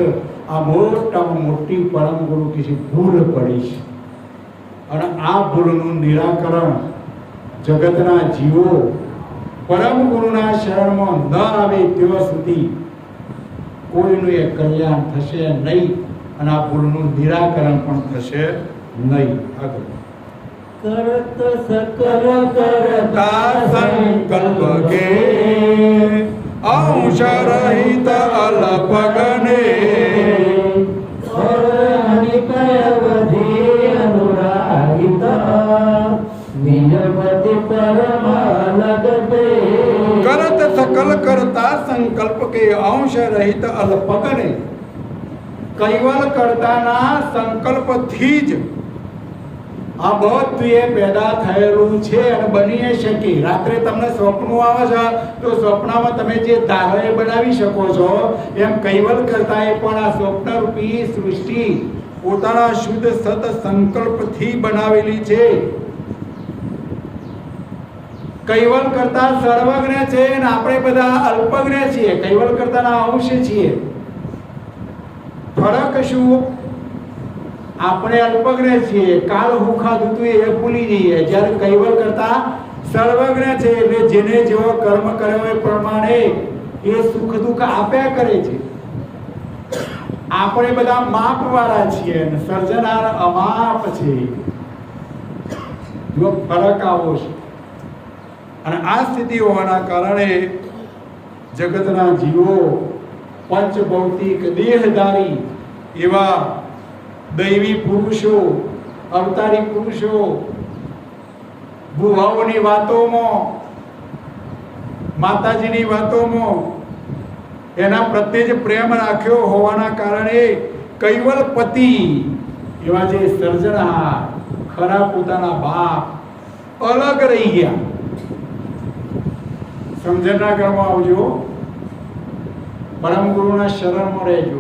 આ મોટામાં મોટી પરમ ગુરુ કિસી ભૂલ પડી છે અને આ ભૂલનું નિરાકરણ જગતના જીવો પરમ ગુરુના શરણમાં ન આવે ત્યાં સુધી કોઈનું એ કલ્યાણ થશે નહીં અને આ ભૂલનું નિરાકરણ પણ થશે નહીં. આગળ કરત સકલ કરતા સંકલ્પ કે અંશ રહિત અલપગને કરત સકલ કરતા સંકલ્પ કે અંશ રહિત અલ્પગને. કૈવલ કરતાના સંકલ્પથી જ આ બધું એ પેદા થયેલું છે અને બની શકે. રાત્રે તમને સ્વપ્નો આવે છે તો સ્વપ્નમાં તમે જે ધારો એ બનાવી શકો છો, એમ કૈવલ કરતા એ પણ આ સ્વપ્નરૂપી સૃષ્ટિ પોતાના શુદ્ધ સત સંકલ્પથી બનાવેલી છે. કૈવલ કરતા સર્વજ્ઞ છે અને આપણે બધા અલ્પજ્ઞ છીએ, કૈવલ કરતાના અંશ છીએ. ફરક શું? આપણે અલ્પજ્ઞ છીએ, કાલ હું ખાધું હતું એ ભૂલી જઈએ, જ્યારે કૈવલ કરતા સર્વજ્ઞ છે એટલે જેને જેવો કર્મ કર્યો એ પ્રમાણે એ સુખ દુઃખ આપ્યા કરે છે. આપણે બધા માપ વાળા છીએ અને સર્જનાર અમાપ છે. જો ફરક આવો છે અને આ સ્થિતિ હોવાના કારણે જગતના જીવો પંચભૌતિક દેહધારી એવા દૈવી પુરુષો, અવતારી પુરુષો ભુવાઓની વાતોમાં, માતાજીની વાતોમાં એના પ્રત્યે જ પ્રેમ રાખ્યો હોવાના કારણે કૈવલપતિ એવા જે સર્જનહાર ખરા પોતાના બાપ અલગ રહી ગયા. સમજણના ઘરમાં આવજો, પરમ ગુરુના શરણમાં રહેજો.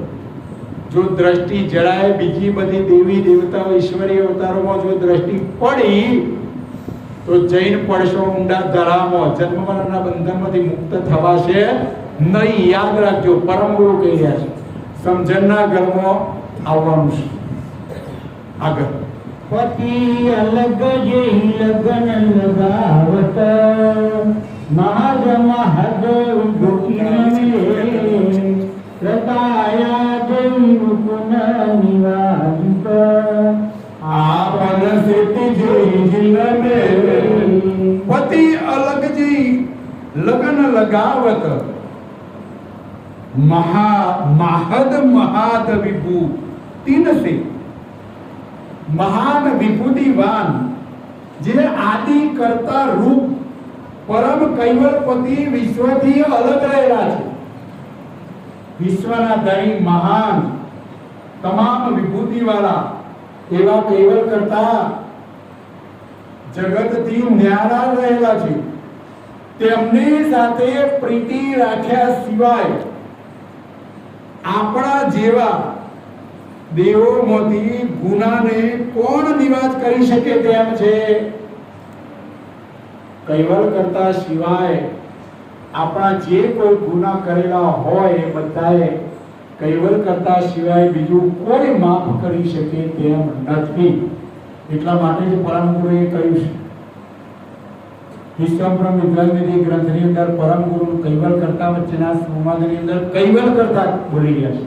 જો દ્રષ્ટિ જરાય બીજી બધી દેવી દેવતાઓ ઈશ્વરીય અવતારોમાં જો દ્રષ્ટિ પડી તો જૈન પડશો ઊંડા ધરામાં, જન્મ મરણના બંધનમાંથી મુક્ત થવાશે નહીં. યાદ રાખજો, પરમ ગુરુ કહી રહ્યા છે. સમજણના ઘરમાં આવવાનું છે. આગળ પતિ અલગ જે લગન લગાવત મહાદ મહદ પ્રતાયા દેવી મુકુન નિવારિત આપન સ્થિતિ જોઈ જીલને પતિ અલગ જી લગન લગાવત મહદ મહાદ વિભુ તીન સે. મહાન વિભૂતિવાન જે આદિ કરતા રૂપ પરમ કૈવલપતિ વિશ્વથી અલગ રહેલા છે. વિશ્વના ધણી મહાન તમામ વિભૂતિવાળા એવા કૈવલ કરતા જગતથી ન્યારા રહેલા છે. તેમની સાથે પ્રીતિ રાખ્યા સિવાય આપણા જેવા દેવોમાંથી ગુનાને કોણ નિવાજ કરી શકે તેમ છે. કૈવલ કરતા સિવાય આપણા જે કોઈ ગુના કરેલા હોય એ બધાએ કૈવલ કરતા સિવાય બીજું કોઈ માફ કરી શકે તેમ નથી. એટલા માટે જ પરમ ગુરુએ કહ્યું છે વિશ્વબ્રહ્મ વિદ્યાનિધિ ગ્રંથની અંદર પરમ ગુરુ કૈવલ કરતા વચ્ચેના સંવાદની અંદર કૈવલ કરતા બોલી રહ્યા છે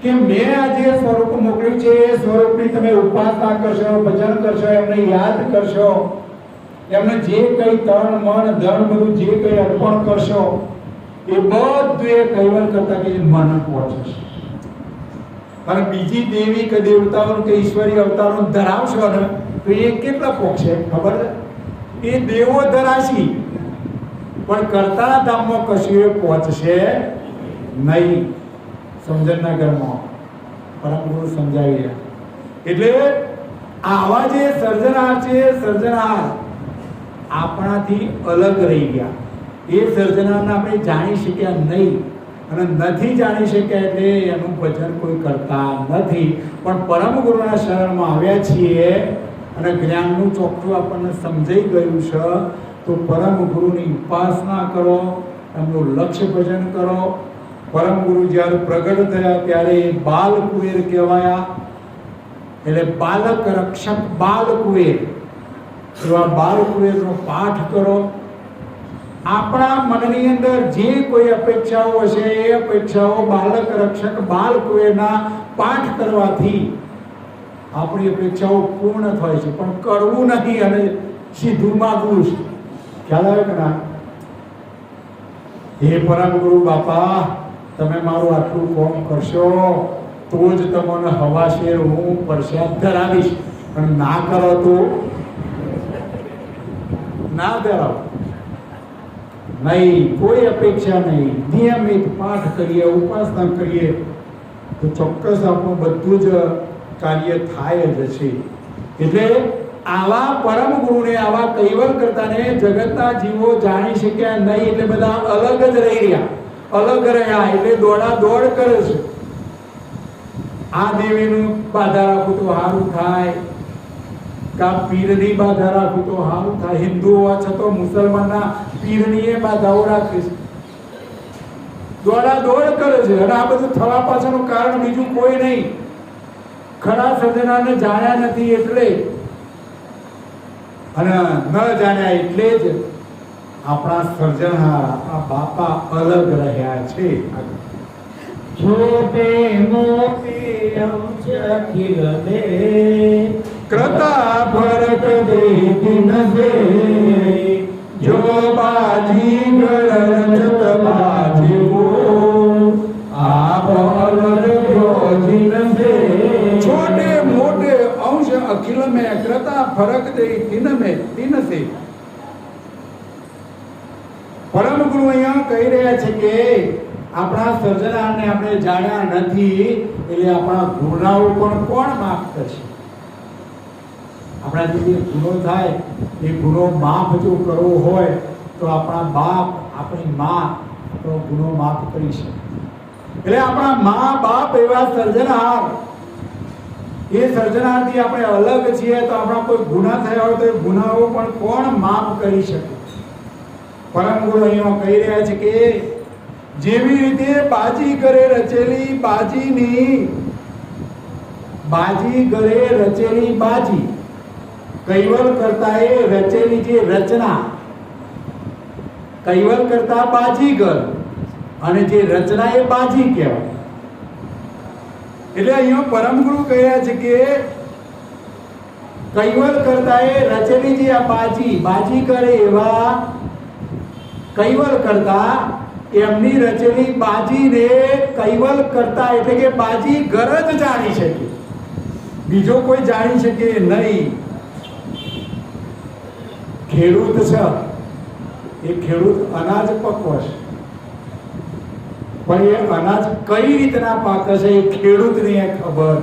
કે મેં આ જે સ્વરૂપ મોકલ્યું છે એ સ્વરૂપની તમે ઉપાસના કરશો, ભજન કરશો, એમને યાદ કરશો, એમને જે કઈ તન મન ધન બધું જે કઈ અર્પણ કરશો એ બધું એ કૈવલ કરતા કે મન પહોંચશે. અને બીજી દેવી કે દેવતાઓ કે ઈશ્વરી અવતારો ધરાવશો ને તો એ કેટલા પહોંચશે ખબર છે? એ દેવો ધરાશી પણ કરતા ધામમાં કશું એ પહોંચશે નહીં. સમજણના ઘરમાં પરમ ગુરુ સમજાવી રહ્યા. એટલે આવા જે સર્જનાર છે, સર્જનાર આપણાથી અલગ રહી ગયા. એ સર્જનારને આપણે જાણી શક્યા નહીં અને નથી જાણી શક્યા એટલે એનું ભજન કોઈ કરતા નથી. પણ પરમ ગુરુના શરણમાં આવ્યા છીએ અને જ્ઞાનનું ચોખ્ખું આપણને સમજાઈ ગયું છે તો પરમ ગુરુની ઉપાસના કરો, એમનું લક્ષ્ય ભજન કરો. પરમ ગુરુ જ્યારે પ્રગટ થયા ત્યારે બાલ કુવેર કહેવાયા, એટલે બાલક રક્ષક બાલ કુવેર. એવા બાલ કુવેરનો પાઠ કરો. આપણા મનની અંદર જે કોઈ અપેક્ષાઓ હશે એ અપેક્ષાઓ બાલક રક્ષક બાલ કુવેરના પાઠ કરવાથી આપણી અપેક્ષાઓ પૂર્ણ થાય છે. પણ કરવું નથી અને સીધું માગવું છે. ખ્યાલ આવે કે ના? હે પરમ ગુરુ બાપા, તમે મારું આટલું કામ કરશો તો જ તમને હવાશેર હું પ્રસાદ ધરાવીશ, પણ ના કરો તો ના ધરાવો. નહીં, કોઈ અપેક્ષા નહીં. નિયમિત પાઠ કરીએ, ઉપાસના કરીએ તો ચોક્કસ આપણું બધું જ કાર્ય થાય જ છે. એટલે આવા પરમ ગુરુને, આવા કૈવલ કરતાને જગતના જીવો જાણી શક્યા નહીં એટલે બધા અલગ જ રહી રહ્યા. અલગ રહ્યા એટલે દોડા દોડ કરે છે. આ દેવીનું બાધા રાખું તો સારું થાય, કા પીરની બાધા રાખું તો સારું થાય. હિન્દુ હોવા છતાં મુસલમાનના પીરની બાધાઓ રાખે છે, દોડા દોડ કરે છે. અને આ બધું થવા પાછળનું કારણ બીજું કોઈ નહીં, ખરા સર્જનારને જાણ્યા નથી એટલે, અને ન જાણ્યા એટલે જ આપણા સર્જનહાર આપણા બાપા અલગ રહ્યા છે. छोटे मोटे अंश अखिल दे कृता भरत दिन से जो बाजी गरजत बाजी वो आप अलग जो दिन से छोटे मोटे अंश अखिल में कृता फरक दे दिन में दिन से. પરમ ગુરુ અહીંયા કહી રહ્યા છે કે આપણા સર્જનારને આપણે જાણ્યા નથી એટલે આપણા ગુનાઓ પણ કોણ માફ કરશે? આપણાથી જે ગુનો થાય એ ગુનો માફ જો કરવો હોય તો આપણા બાપ, આપણી મા આપણો ગુનો માફ કરી શકે. એટલે આપણા મા બાપ એવા સર્જનાર, એ સર્જનારથી આપણે અલગ છીએ તો આપણા કોઈ ગુના થયા હોય તો એ ગુનાઓ પણ કોણ માફ કરી શકે? પરમ ગુરુ અહીંયા કહી રહ્યા છે કે જેવી રીતે બાજીગરે રચેલી બાજીની બાજીગરે રચેલી બાજી, કૈવલ કરતાએ રચેલી જે રચના, કૈવલ કરતા બાજીગર અને જે રચના એ બાજી કહેવાય. એટલે અહીંયા પરમ ગુરુ કહી રહ્યા છે કે કૈવલ કરતાએ રચેલી જે આ બાજી, બાજીગર એવા કૈવલ કરતા એમની રચેલી બાજીને કૈવલ કરતા એટલે કે બાજીગર જ જાણી શકે, બીજો કોઈ જાણી શકે નહીં. ખેડૂત છે, એ ખેડૂત અનાજ પકવશે, પણ એ અનાજ કઈ રીતના પાકે છે એ ખેડૂતને ખબર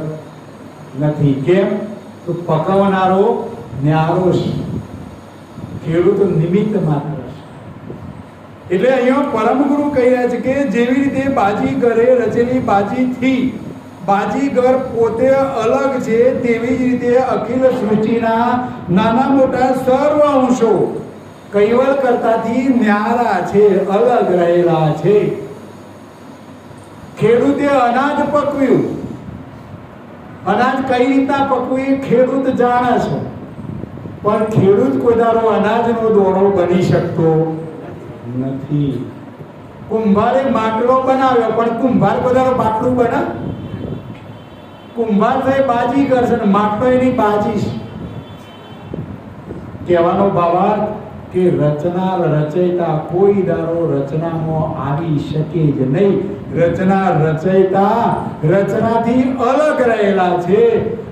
નથી. કેમ? તો પકવનારો ન્યારો છે, ખેડૂત નિમિત્ત માત્ર. એટલે અહીંયા પરમ ગુરુ કહી રહ્યા છે કે જેવી રીતે બાજીગરે રચેલી બાજીથી બાજીગર પોતે અલગ છે, તેવી જ રીતે અખિલ સૃષ્ટિના નાના મોટા સર્વ અંશો કૈવલ કરતાથી ન્યારા છે, અલગ રહેલા છે. ખેડૂતે અનાજ પકવ્યું, અનાજ કઈ રીતના પકવું એ ખેડૂત જાણે છે, પણ ખેડૂત કોઈ દાડો અનાજનો દોણો બની શકતો નથી. કુંભારે માટલો બનાવ્યો, પણ કુંભાર કોઈ દાડો માટલું બને? કુંભાર તો બાજી કરશે ને માટલો એની બાજી છે. કહેવાનો ભાવાર્થ કે રચનાર રચયિતા કોઈ દાડો રચનામાં આવી શકે જ નહીં. રચના રચયિતા રચનાથી અલગ રહેલા છે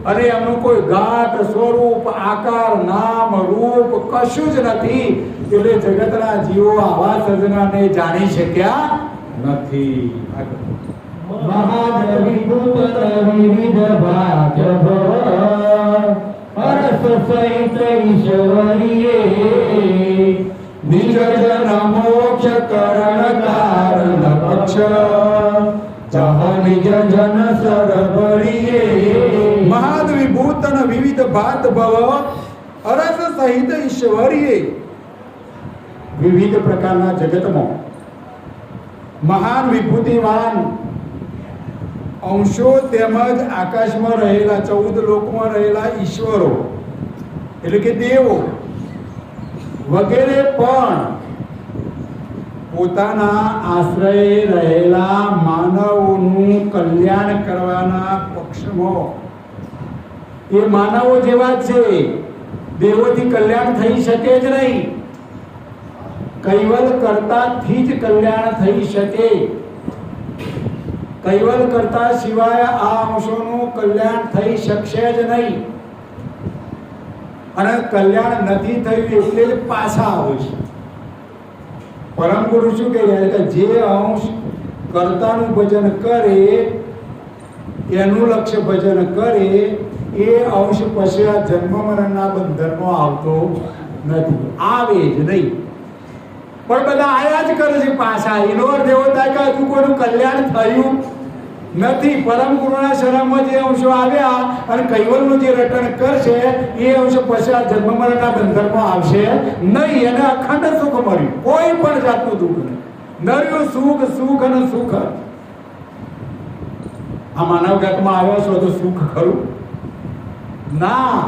અને એમનું કોઈ ઘાટ સ્વરૂપ આકાર નામ રૂપ કશું જ નથી. એટલે જગતના જીવો આવા સર્જનાને જાણી શક્યા નથી. મહાદવિભૂત વિવિધ ભાગ હરસ સહિત ઈશ્વરીએ નિજ જન મોક્ષ કરણ કારણ પક્ષ જહ નિજ જન સરભરીએ. મહાદ વિભૂતન વિવિધ ભાત ભવ અરસ સહિત ઈશ્વરીએ. વિવિધ પ્રકારના જગતમાં મહાન વિભૂતિવાન અંશો તેમજ આકાશમાં રહેલા 14 લોકમાં રહેલા ઈશ્વરો એટલે કે દેવો વગેરે પણ પોતાના આશ્રયે રહેલા માનવોનું કલ્યાણ કરવાના પક્ષમાં એ માનવો જેવા છે. દેવોથી કલ્યાણ થઈ શકે જ નહીં. કૈવલ કરતાથી જ કલ્યાણ થઈ શકે. કૈવલ કરતા સિવાય આ અંશોનું કલ્યાણ થઈ શકશે જ નહીં. અને કલ્યાણ નથી થયું એટલે જ પાછા આવે છે. પરમ ગુરુ શું કહી રહ્યા છે કે જે અંશ કર્તાનું ભજન કરે એનું લક્ષ્ય ભજન કરે એ અંશ પછી આ જન્મ મરણના બંધનમાં આવતો નથી, આવે જ નહીં. પણ બધા આયા જ કરે છે પાછા. એનો અર્થ એવો થાય કે હજુ કોઈનું કલ્યાણ થયું નથી. પરમ ગુરુના શરણમાં જે અંશો આવ્યા અને કૈવલનું જે રટણ કરશે એ અંશ પછી આ જન્મ મરણના બંધનમાં આવશે નહીં. એને અખંડ સુખ મળ્યું, કોઈ પણ જાતનું દુઃખ નહીં. નર્યું સુખ, સુખ અને સુખ. આ માનવ જાતમાં આવ્યો છો તો સુખ ખરું ના.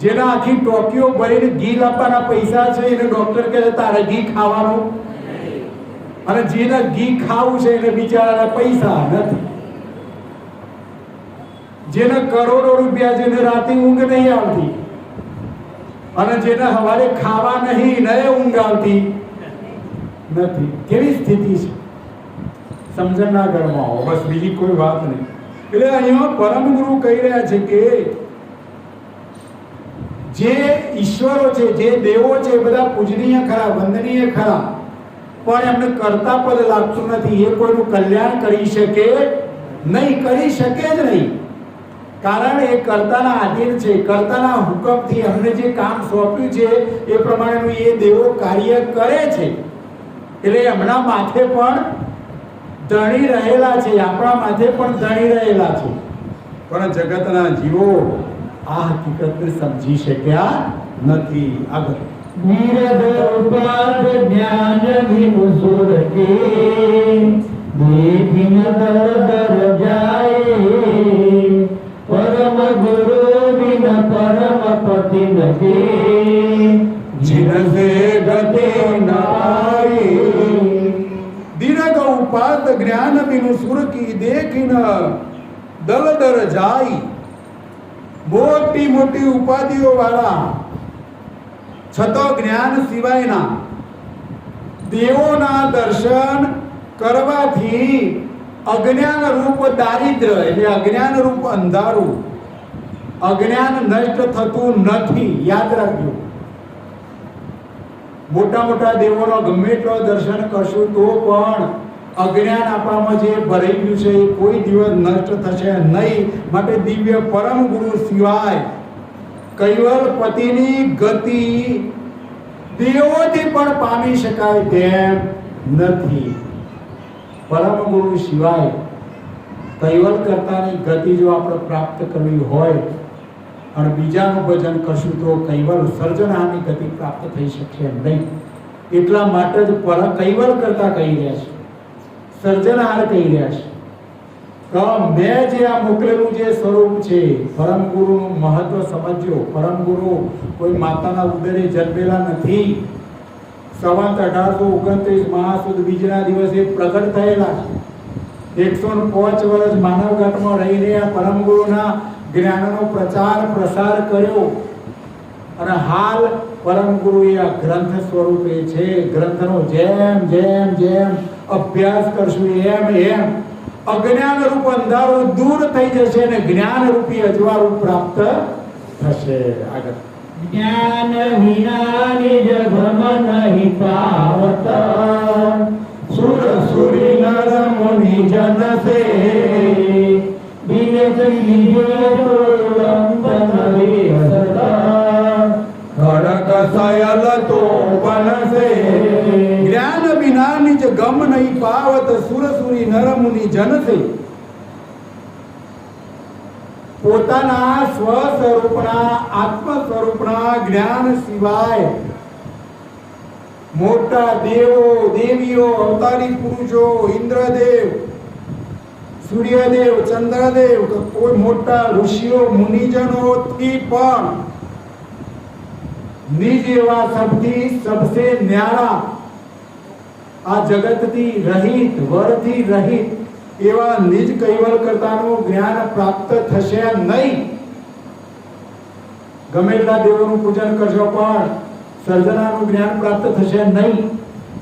જેના આખી ટોકીઓ ભરીને ઘી લાવવાના પૈસા છે એને ડોક્ટર કહે તારે ઘી ખાવાનું, અને જેને ઘી ખાવું છે એને બિચારાના પૈસા નથી. જેને કરોડો રૂપિયા, જેને રાતે ઊંઘ નહીં આવતી અને જેને સવારે ખાવા નહીં ને ઊંઘ આવતી નથી. કેવી સ્થિતિ છે સમજણના ઘરમાં આવો, બસ બીજી કોઈ વાત નહીં. એટલે અહીંયા પરમ ગુરુ કહી રહ્યા છે કે જે ઈશ્વરો છે, જે દેવો છે એ બધા પૂજનીય ખરા, વંદનીય ખરા, પણ એમને કર્તા પદ લાગતું નથી. એ કોઈનું કલ્યાણ કરી શકે નહીં, કરી શકે જ નહીં. કારણ એ કર્તાના આધીન છે. કર્તાના હુકમથી એમને જે કામ સોંપ્યું છે એ પ્રમાણેનું એ દેવો કાર્ય કરે છે. એટલે એમના માથે પણ ધણી રહેલા છે, આપણા માથે પણ ધણી રહેલા છે. પણ જગતના જીવો આ હકીકતને સમજી શક્યા નથી. આગળ ધીરજ ઉપાદ જ્ઞાન વિનુસુર કે દેખિન દર દર જાય પરમ ગુરુ બિન પરમ પતિ નકે જીનસે ગતિ નાઈ. દીર્ઘ ઉપાદ જ્ઞાન વિનુસુર કી દેખિન દલ દર જાય. મોટી મોટી ઉપાધિઓ વાળા છતાં જ્ઞાન સિવાયના દેવોના દર્શન કરવાથી અજ્ઞાન રૂપ દારિદ્ર એટલે અજ્ઞાન રૂપ અંધારું, અજ્ઞાન નષ્ટ થતું નથી. યાદ રાખજો. મોટા મોટા દેવોનો ગમે એટલો દર્શન કરશું તો પણ અજ્ઞાન આપણામાં જે ભરાઈ ગયું છે એ કોઈ દિવસ નષ્ટ થશે નહીં. માટે દિવ્ય પરમ ગુરુ સિવાય કૈવલ પતિની ગતિ દેવોથી પણ પામી શકાય તેમ નથી. પરમ ગુરુ સિવાય કૈવલ કરતાની ગતિ જો આપણે પ્રાપ્ત કરવી હોય અને બીજાનું ભજન કરશું તો કૈવલ સર્જનાની ગતિ પ્રાપ્ત થઈ શકશે નહીં. એટલા માટે જ કૈવલ કરતા કહી રહ્યા છે, સર્જનહાર કહી રહ્યા છે કે મેં જે આ મોકલેલું જે સ્વરૂપ છે, પરમ ગુરુનું મહત્વ સમજ્યો. પરમ ગુરુ કોઈ માતાના ઉદરે જન્મેલા નથી. સંવત 1829 મહાસુદ બીજના દિવસે પ્રગટ થયેલા છે. 105 વર્ષ માનવઘાટમાં રહીને આ પરમ ગુરુના જ્ઞાનનો પ્રચાર પ્રસાર કર્યો અને હાલ પરમ ગુરુએ આ ગ્રંથ સ્વરૂપે છે. ગ્રંથનો જેમ જેમ જેમ અભ્યાસ કરશું એમ એમ અજ્ઞાન રૂપ અંધારું દૂર થઈ જશે અને જ્ઞાન રૂપી અજવાળું પ્રાપ્ત થશે. આગળ જ્ઞાન વિના નિજ ભ્રમ નહીં પાવત, સુર સુરી નર મુનિ જન સે બિન ખડક સયલ તો બનશે. જ્ઞાન વિના નિજ ગમ નહીં પાવત, સુર સુરી નર મુનિ જન સે. પોતાના સ્વ સ્વરૂપના આત્મ સ્વરૂપના જ્ઞાન સિવાય મોટા દેવો દેવીઓ અવતારી પુરુષો ઇન્દ્રદેવ સૂર્યદેવ ચંદ્રદેવ કોઈ મોટા ઋષિઓ મુનિજનોથી પણ નિજ એવા સબથી સબસે ન્યારા આ જગતથી રહિત વરથી રહિત એવા નિજ કૈવલ કરતાનું જ્ઞાન પ્રાપ્ત થશે નહીં. ગમે એટલા દેવોનું પૂજન કરશો પણ સર્જનાનું જ્ઞાન પ્રાપ્ત થશે નહીં.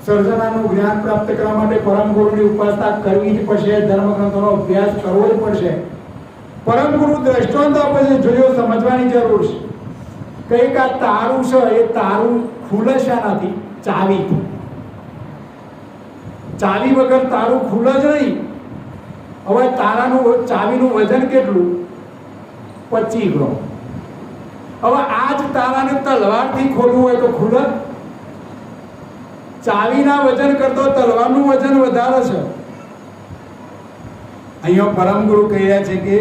સર્જનાનું જ્ઞાન પ્રાપ્ત કરવા માટે પરમ ગુરુની ઉપાસના કરવી જ પડશે, ધર્મગ્રંથોનો અભ્યાસ કરવો જ પડશે. પરમ ગુરુ દ્રષ્ટાંત આપે છે, જોયો સમજવાની જરૂર છે. કંઈક આ તારું છે, એ તારું ખુલે શાનાથી? ચાવી. ચાવી વગર તારું ખુલે જ નહીં. હવે તારાનું ચાવીનું વજન કેટલું? 25 ગ્રામ. હવે આજ તારાને તલવારથી ખોલવું હોય તો ખુલે? ચાવીના વજન કરતો તલવારનું વજન વધારે છે. અહીંયા પરમ ગુરુ કહી રહ્યા છે કે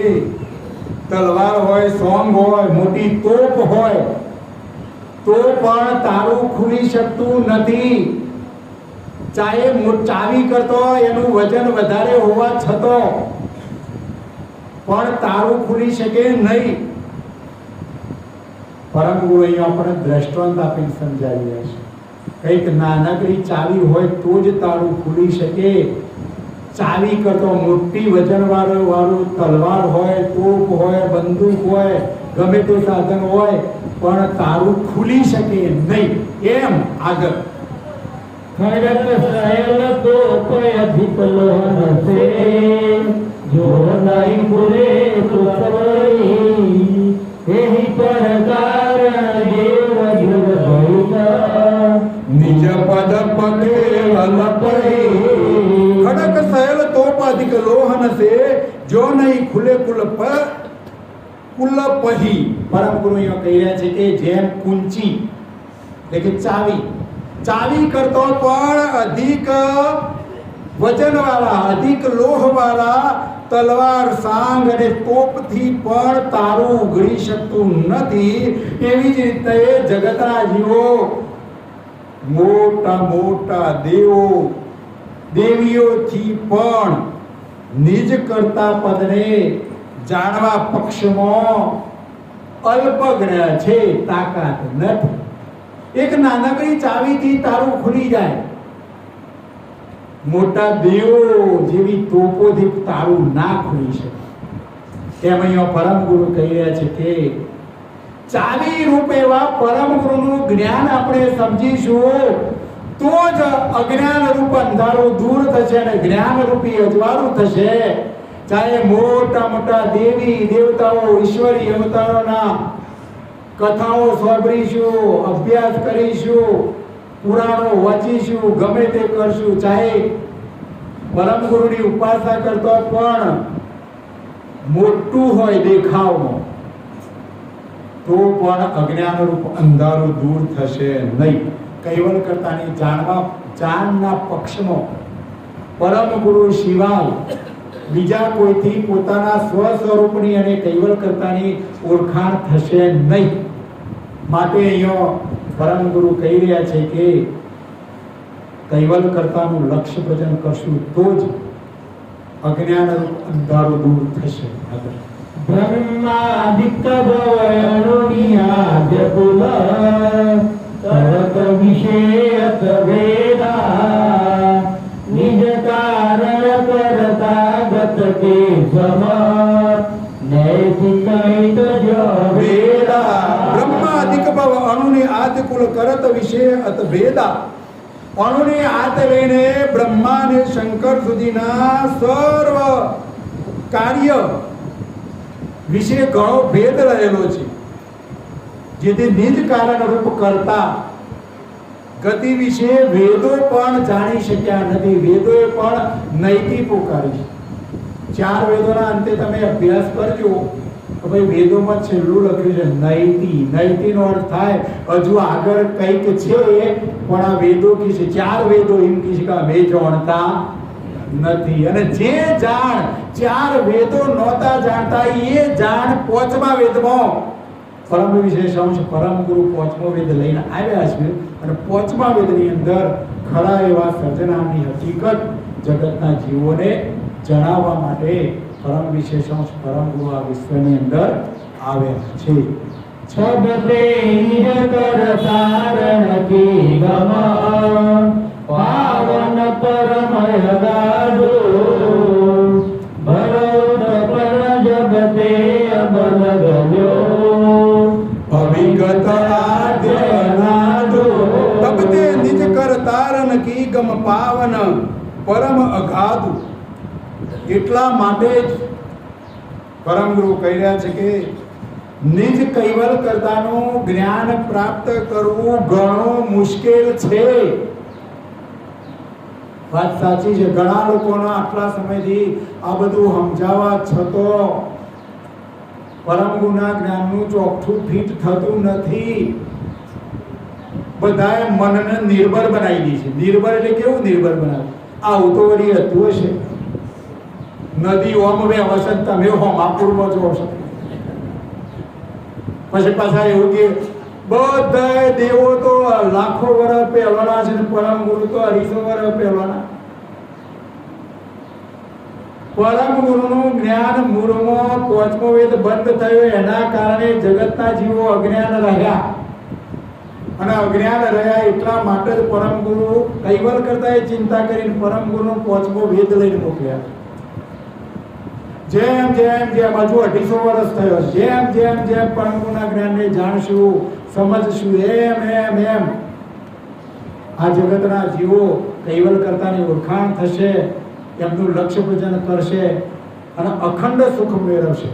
તલવાર હોય, સોંગ હોય, મોટી તોપ હોય તો પણ તારું ખુલી શકતું નથી. ચાહે ચાવી કરતો એનું વજન વધારે હોવા છતાં પણ તારું ખુલી શકે નહીં. પરમ ગુરુ અહીંયા આપણે દ્રષ્ટાંત આપીને સમજાવી રહ્યા છે. કંઈક નાનકડી ચાવી હોય તો જ તારું ખુલી શકે. ચાવી કરતો મોટી વજન વાળું તલવાર હોય, તોપ હોય, બંદૂક હોય, ગમે તે સાધન હોય પણ તારું ખુલી શકે નહીં. એમ આગળ ખડક સયલ તો કોઈ અધિક લોહન સે, જો નહીં ખુલે તો સવરી એહી પ્રકાર દેવ જીવ ભૈતા નિજ પદ પકેલ પડી. ખડક સયલ તોપ અધિક લોહન સે, જો નહીં ખુલે કુલ પહી. પરમ ગુરુ અહીંયા કહી રહ્યા છે કે જેમ કુંચી એટલે કે ચાવી કરતો પણ અધિક વજનવાળા, અધિક લોહવાળા તલવાર, સાંગ અને તોપથી પણ તારું ઉઘડી શકતું નથી. એવી જ રીતે જગતના જીવો મોટા મોટા દેવો દેવીઓથી પણ નિજ કરતા પદને જાણવા પક્ષમાં અલ્પગ્રહ છે, તાકાત નથી. એક નાનકડી ચાવીથી તારું ખુલી જાય. મોટા દેવો જેવી તોપોથી તારું ના ખુલી શકે. એમ અહીંયા પરમ ગુરુ કહી રહ્યા છે કે ચાવી રૂપ એવા પરમ ગુરુનું જ્ઞાન આપણે સમજીશું તો જ અજ્ઞાન રૂપ અંધારું દૂર થશે અને જ્ઞાન રૂપી અજવાળું થશે. ચાહે મોટા મોટા દેવી દેવતાઓ ઈશ્વરી અવતારોના કથાઓ સાંભળીશું, અભ્યાસ કરીશું, પુરાણો વાંચીશું, ગમે તે કરશું, ચાહે પરમ ગુરુની ઉપાસના કરતો પણ મોટું હોય દેખાવમાં તો પણ અજ્ઞાન રૂપ અંધારું દૂર થશે નહીં. કૈવલ કરતાની જાણના પક્ષમાં પરમ ગુરુ સિવાય બીજા કોઈથી પોતાના સ્વ સ્વરૂપની અને કૈવલ કર્તાની ઓળખાણ થશે નહીં. માટે અહીંયા પરમ ગુરુ કહી રહ્યા છે કે કૈવલ કર્તાનું લક્ષ્ય ભજન કરશું તો જ અજ્ઞાન અંધારું દૂર થશે. બ્રહ્માદિક ભવયણુની આદ્ય કુલ તરત વિષેયત વેદા નિજ કારણ કરતા ગત કે સમ નૈતિકૈત જો વેદા બ્રહ્માદિક ભવ અણુની આદ્ય કુલ કરત વિષય અત ભેદા. અણુની આત લઈને બ્રહ્મા ને શંકર સુધીના સર્વ કાર્ય વિશે ઘણો ભેદ રહેલો છે. જેથી નિજ કારણ રૂપ કરતા ગતિ વિશે વેદો પણ જાણી શક્યા નથી. વેદોએ પણ નૈતિ પોકારી છે. 4 વેદોના અંતે તમે અભ્યાસ કરજો તો ભાઈ વેદોમાં છેલ્લું લખ્યું છે નૈતિ. નૈતિનો અર્થ થાય હજુ આગળ કંઈક છે પણ આ વેદો કી છે 4 વેદો એમ કી છે કે અમે જાણતા નથી. અને જે જાણ 4 વેદો નહોતા જાણતા એ જાણ 5મા વેદમાં પરમ વિશેષાંશ પરમ ગુરુ 5મો વેદ લઈને આવ્યા છે. અને 5મા વેદની અંદર ખરા એવા સર્જનાની હકીકત જગતના જીવોને જણાવવા માટે પરમ વિશેષાંશ પરમ ગુરુ આ વિશ્વની અંદર આવ્યા છે. છબતે નિજ કર તારણ કી ગમ પાવન પરમય ગાડો ભરત પર જગતે અબલ ગયો અવિગત આદ્ય નાદો તબતે નિજ કર તારણ કી ગમ પાવન પરમ અગાધુ. એટલા માટે જ પરમ ગુરુ કહી રહ્યા છે કે નિજ કૈવલ કર્તાનું જ્ઞાન પ્રાપ્ત કરવું ઘણું મુશ્કેલ છે. વાત સાચી છે. ઘણા લોકોનો આટલા સમયથી આ બધું સમજાવવા છતો પરમ ગુરુના જ્ઞાનનું ચોખ્ઠું ફિટ થતું નથી. બધાએ મનને નિર્ભર બનાવી દી છે. નિર્ભર એટલે કેવું નિર્ભર બનાવે? આવું તો વળી હતું હશે. નદી ઓમ વ્યવસન તમે હોમાપુરમાં જો છો. પછી પાછા એવું કે બધા દેવો તો લાખો વર્ષ પહેલાના છે ને પરમ ગુરુ તો 250 વર્ષ પહેલાના. પરમ ગુરુનું જ્ઞાન મૂળમાં 5મો વેદ બંધ થયો એના કારણે જગતના જીવો અજ્ઞાન રહ્યા. અને અજ્ઞાન રહ્યા એટલા માટે જ પરમ ગુરુ કૈવલ કરતા ચિંતા કરીને પરમ ગુરુનો 5મો વેદ લઈને મોકલ્યા. જેમ જેમ જેમ હજુ 250 વર્ષ થયો, જેમ જેમ જેમ પરમ ગુરુના જ્ઞાનને જાણશું સમજશું એમ એમ એમ આ જગતના જીવો કૈવલ કરતાની ઓળખાણ થશે, એમનું લક્ષ્ય ભજન કરશે અને અખંડ સુખ મેળવશે.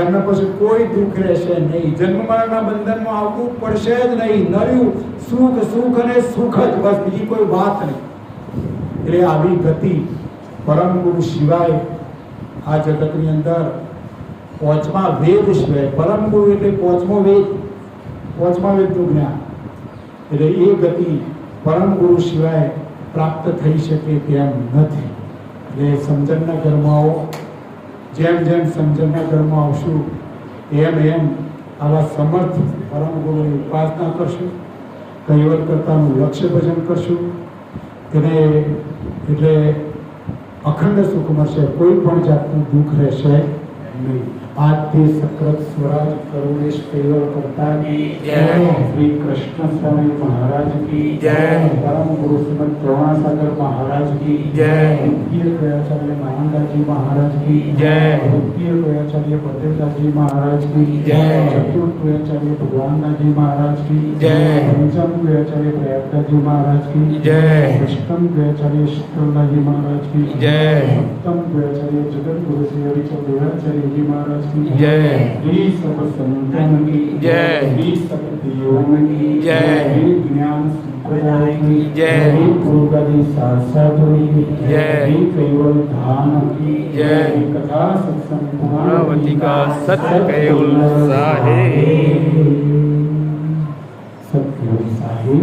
એમને પછી કોઈ દુઃખ રહેશે નહીં. જન્મ મરણના બંધનમાં આવવું પડશે જ નહીં. નર્યું સુખ સુખ અને સુખ જ, બસ બીજી કોઈ વાત નહીં. એટલે આવી ગતિ પરમ ગુરુ સિવાય આ જગતની અંદર 5મા વેદ સિવાય, પરમ ગુરુ એટલે 5મો વેદ, 5મા વેદનું જ્ઞાન, એટલે એ ગતિ પરમ ગુરુ સિવાય પ્રાપ્ત થઈ શકે તેમ નથી. એટલે સમજણના ઘરમાં આવો. જેમ જેમ સમજણના ઘરમાં આવશું એમ એમ આવા સમર્થ પરમ ગુરુની ઉપાસના કરશું, કૈવલ કરતાનું લક્ષ્ય ભજન કરશું. એને એટલે અખંડ સુખ મળશે. કોઈ પણ જાતનું દુઃખ રહેશે નહીં. આજથી સક્રત સ્વરાજ કરુણેશ કૈવલ કરતાની જય. શ્રી કૃષ્ણ સ્વામી મહારાજ કી જય. પરમ ગુરુ શ્રીમદ કરુણાસાગર મહારાજ કી જય. પૂજ્ય કયાચાર્ય મહાનંદાજી મહારાજ કી જય. પૂજ્ય કયાચાર્ય ભદ્રદાસજી મહારાજ કી જય. ચતુર્થ કયાચાર્ય ભગવાનદાસજી મહારાજ કી જય. પંચમ કયાચાર્ય પ્રયાગદાસજી મહારાજ કી જય. અષ્ટમ કયાચાર્ય શીતલદાસજી મહારાજ કી જય. સપ્તમ કયાચાર્ય જગત ગુરુ શ્રી હરિચંદ્ર દેવાચાર્યજી મહારાજ जय. श्री सब संतन की जय. श्री सब देवों की जय. श्री ज्ञान संप्रदाय की जय. श्री गुरुगदी शास्त्री की जय. श्री कैवल धाम की जय. कथा सत्संग पूर्णावती का सत्य कैवल साहे सत्य साहे.